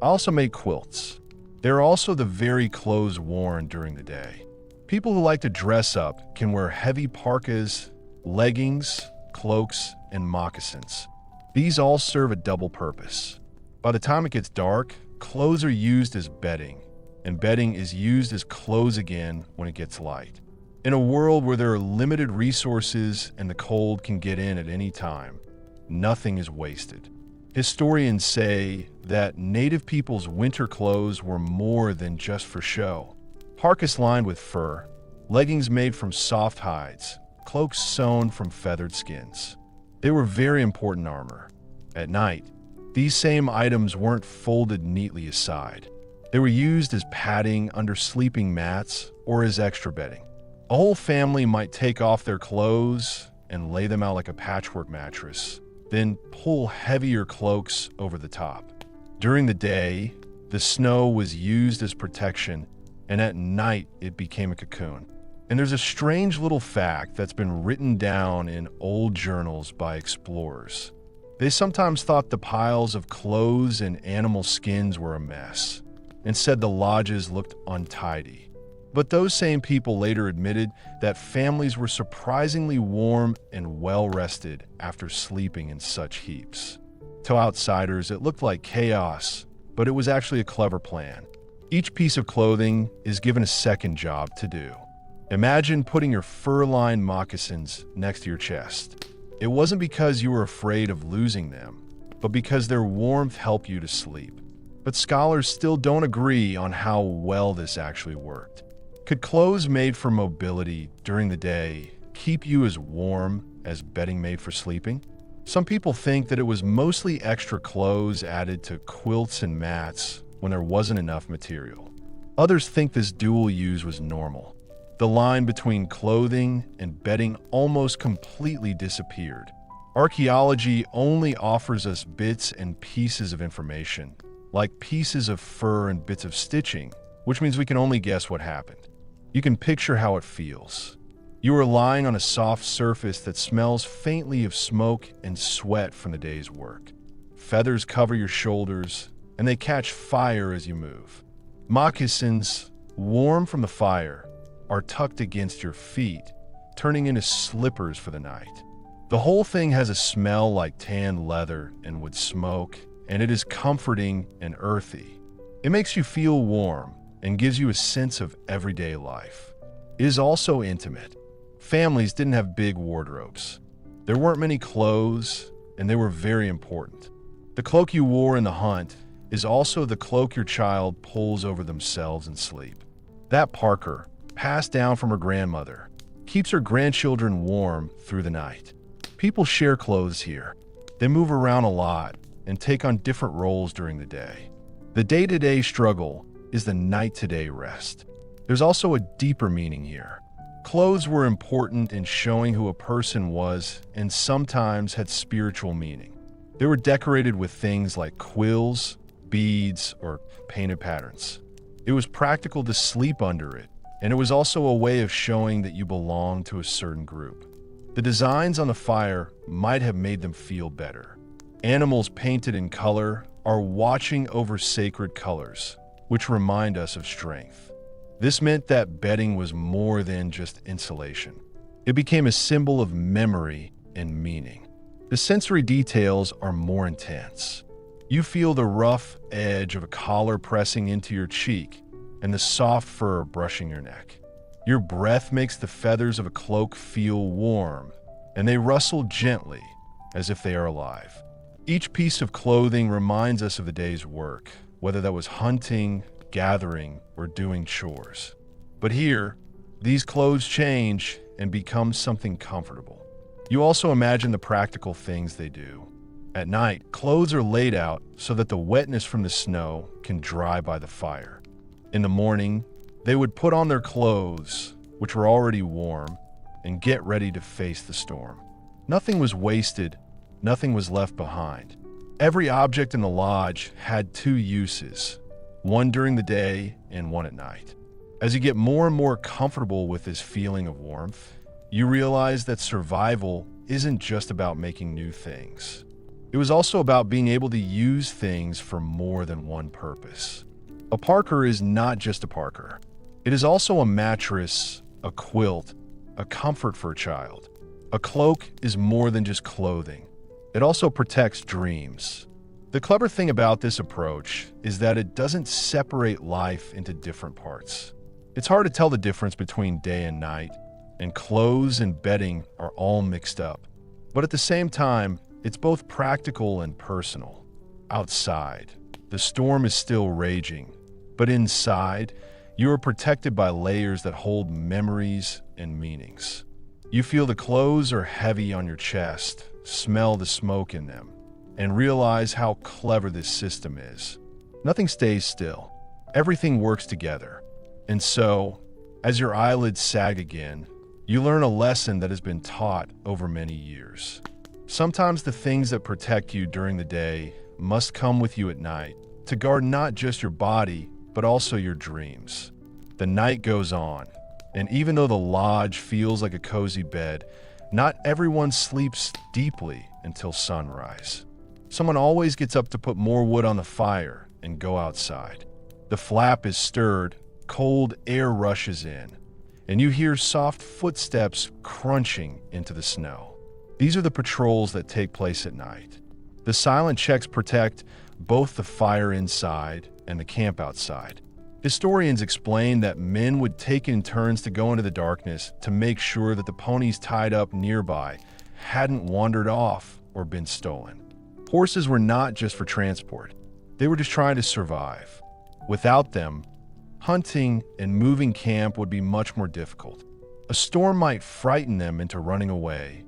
I also make quilts. They're also the very clothes worn during the day. People who like to dress up can wear heavy parkas, leggings, cloaks, and moccasins. These all serve a double purpose. By the time it gets dark, clothes are used as bedding, and bedding is used as clothes again when it gets light. In a world where there are limited resources and the cold can get in at any time, nothing is wasted. Historians say that native people's winter clothes were more than just for show. Parkas lined with fur, leggings made from soft hides, cloaks sewn from feathered skins. They were very important armor. At night, these same items weren't folded neatly aside. They were used as padding under sleeping mats or as extra bedding. A whole family might take off their clothes and lay them out like a patchwork mattress, then pull heavier cloaks over the top. During the day, the snow was used as protection, and at night it became a cocoon. And there's a strange little fact that's been written down in old journals by explorers. They sometimes thought the piles of clothes and animal skins were a mess, and said the lodges looked untidy. But those same people later admitted that families were surprisingly warm and well-rested after sleeping in such heaps. To outsiders, it looked like chaos, but it was actually a clever plan. Each piece of clothing is given a second job to do. Imagine putting your fur-lined moccasins next to your chest. It wasn't because you were afraid of losing them, but because their warmth helped you to sleep. But scholars still don't agree on how well this actually worked. Could clothes made for mobility during the day keep you as warm as bedding made for sleeping? Some people think that it was mostly extra clothes added to quilts and mats when there wasn't enough material. Others think this dual use was normal. The line between clothing and bedding almost completely disappeared. Archaeology only offers us bits and pieces of information, like pieces of fur and bits of stitching, which means we can only guess what happened. You can picture how it feels. You are lying on a soft surface that smells faintly of smoke and sweat from the day's work. Feathers cover your shoulders, and they catch fire as you move. Moccasins, warm from the fire, are tucked against your feet, turning into slippers for the night. The whole thing has a smell like tan leather and wood smoke, and it is comforting and earthy. It makes you feel warm and gives you a sense of everyday life. It is also intimate. Families didn't have big wardrobes. There weren't many clothes, and they were very important. The cloak you wore in the hunt is also the cloak your child pulls over themselves in sleep. That parka, passed down from her grandmother, keeps her grandchildren warm through the night. People share clothes here. They move around a lot and take on different roles during the day. The day-to-day struggle is the night-to-day rest. There's also a deeper meaning here. Clothes were important in showing who a person was and sometimes had spiritual meaning. They were decorated with things like quills, beads, or painted patterns. It was practical to sleep under it, and it was also a way of showing that you belonged to a certain group. The designs on the fire might have made them feel better. Animals painted in color are watching over sacred colors, which remind us of strength. This meant that bedding was more than just insulation. It became a symbol of memory and meaning. The sensory details are more intense. You feel the rough edge of a collar pressing into your cheek and the soft fur brushing your neck. Your breath makes the feathers of a cloak feel warm, and they rustle gently as if they are alive. Each piece of clothing reminds us of the day's work, whether that was hunting, gathering, or doing chores. But here, these clothes change and become something comfortable. You also imagine the practical things they do. At night, clothes are laid out so that the wetness from the snow can dry by the fire. In the morning, they would put on their clothes, which were already warm, and get ready to face the storm. Nothing was wasted, nothing was left behind. Every object in the lodge had two uses, one during the day and one at night. As you get more and more comfortable with this feeling of warmth, you realize that survival isn't just about making new things. It was also about being able to use things for more than one purpose. A parka is not just a parka. It is also a mattress, a quilt, a comfort for a child. A cloak is more than just clothing. It also protects dreams. The clever thing about this approach is that it doesn't separate life into different parts. It's hard to tell the difference between day and night, and clothes and bedding are all mixed up. But at the same time, it's both practical and personal. Outside, the storm is still raging, but inside, you are protected by layers that hold memories and meanings. You feel the clothes are heavy on your chest, smell the smoke in them, and realize how clever this system is. Nothing stays still. Everything works together. And so, as your eyelids sag again, you learn a lesson that has been taught over many years. Sometimes the things that protect you during the day must come with you at night to guard not just your body, but also your dreams. The night goes on, and even though the lodge feels like a cozy bed, Not everyone sleeps deeply until sunrise. Someone always gets up to put more wood on the fire and go outside. The flap is stirred, cold air rushes in, and you hear soft footsteps crunching into the snow. These are the patrols that take place at night. The silent checks protect both the fire inside and the camp outside. Historians explain that men would take in turns to go into the darkness to make sure that the ponies tied up nearby hadn't wandered off or been stolen. Horses were not just for transport. They were just trying to survive. Without them, hunting and moving camp would be much more difficult. A storm might frighten them into running away,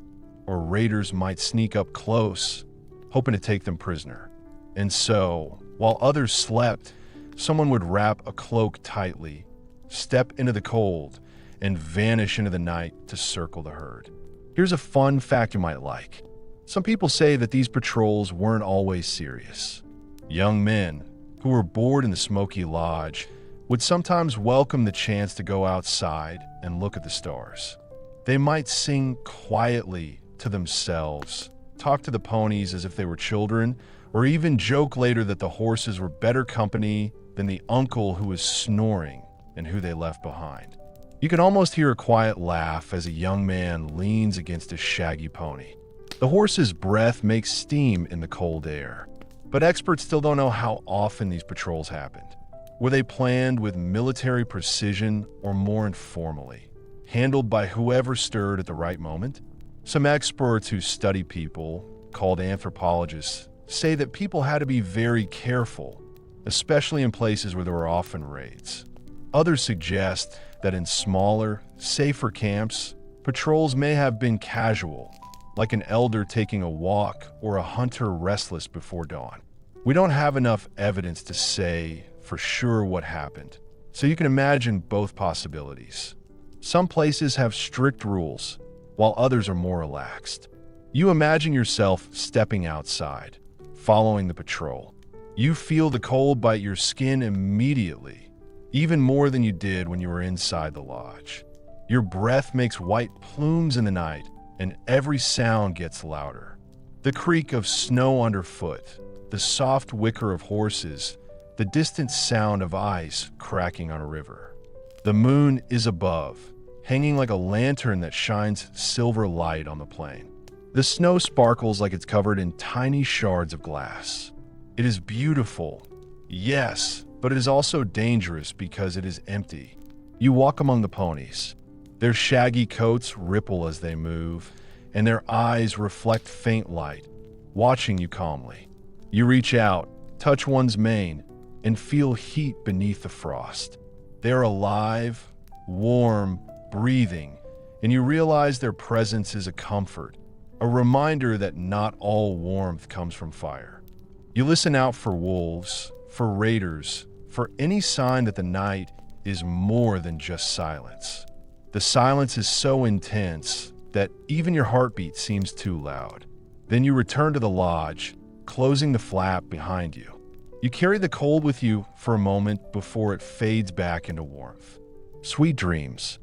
or raiders might sneak up close, hoping to take them prisoner. And so, while others slept, someone would wrap a cloak tightly, step into the cold, and vanish into the night to circle the herd. Here's a fun fact you might like. Some people say that these patrols weren't always serious. Young men who were bored in the smoky lodge would sometimes welcome the chance to go outside and look at the stars. They might sing quietly to themselves, talk to the ponies as if they were children, or even joke later that the horses were better company than the uncle who was snoring and who they left behind. You can almost hear a quiet laugh as a young man leans against a shaggy pony. The horse's breath makes steam in the cold air, but experts still don't know how often these patrols happened. Were they planned with military precision or more informally, handled by whoever stirred at the right moment? Some experts who study people, called anthropologists, say that people had to be very careful, especially in places where there were often raids. Others suggest that in smaller, safer camps, patrols may have been casual, like an elder taking a walk or a hunter restless before dawn. We don't have enough evidence to say for sure what happened, so you can imagine both possibilities. Some places have strict rules, while others are more relaxed. You imagine yourself stepping outside, following the patrol. You feel the cold bite your skin immediately, even more than you did when you were inside the lodge. Your breath makes white plumes in the night, and every sound gets louder. The creak of snow underfoot, the soft whicker of horses, the distant sound of ice cracking on a river. The moon is above, hanging like a lantern that shines silver light on the plain. The snow sparkles like it's covered in tiny shards of glass. It is beautiful, yes, but it is also dangerous because it is empty. You walk among the ponies. Their shaggy coats ripple as they move, and their eyes reflect faint light, watching you calmly. You reach out, touch one's mane, and feel heat beneath the frost. They are alive, warm, breathing, and you realize their presence is a comfort, a reminder that not all warmth comes from fire. You listen out for wolves, for raiders, for any sign that the night is more than just silence. The silence is so intense that even your heartbeat seems too loud. Then you return to the lodge, closing the flap behind you. You carry the cold with you for a moment before it fades back into warmth. Sweet dreams.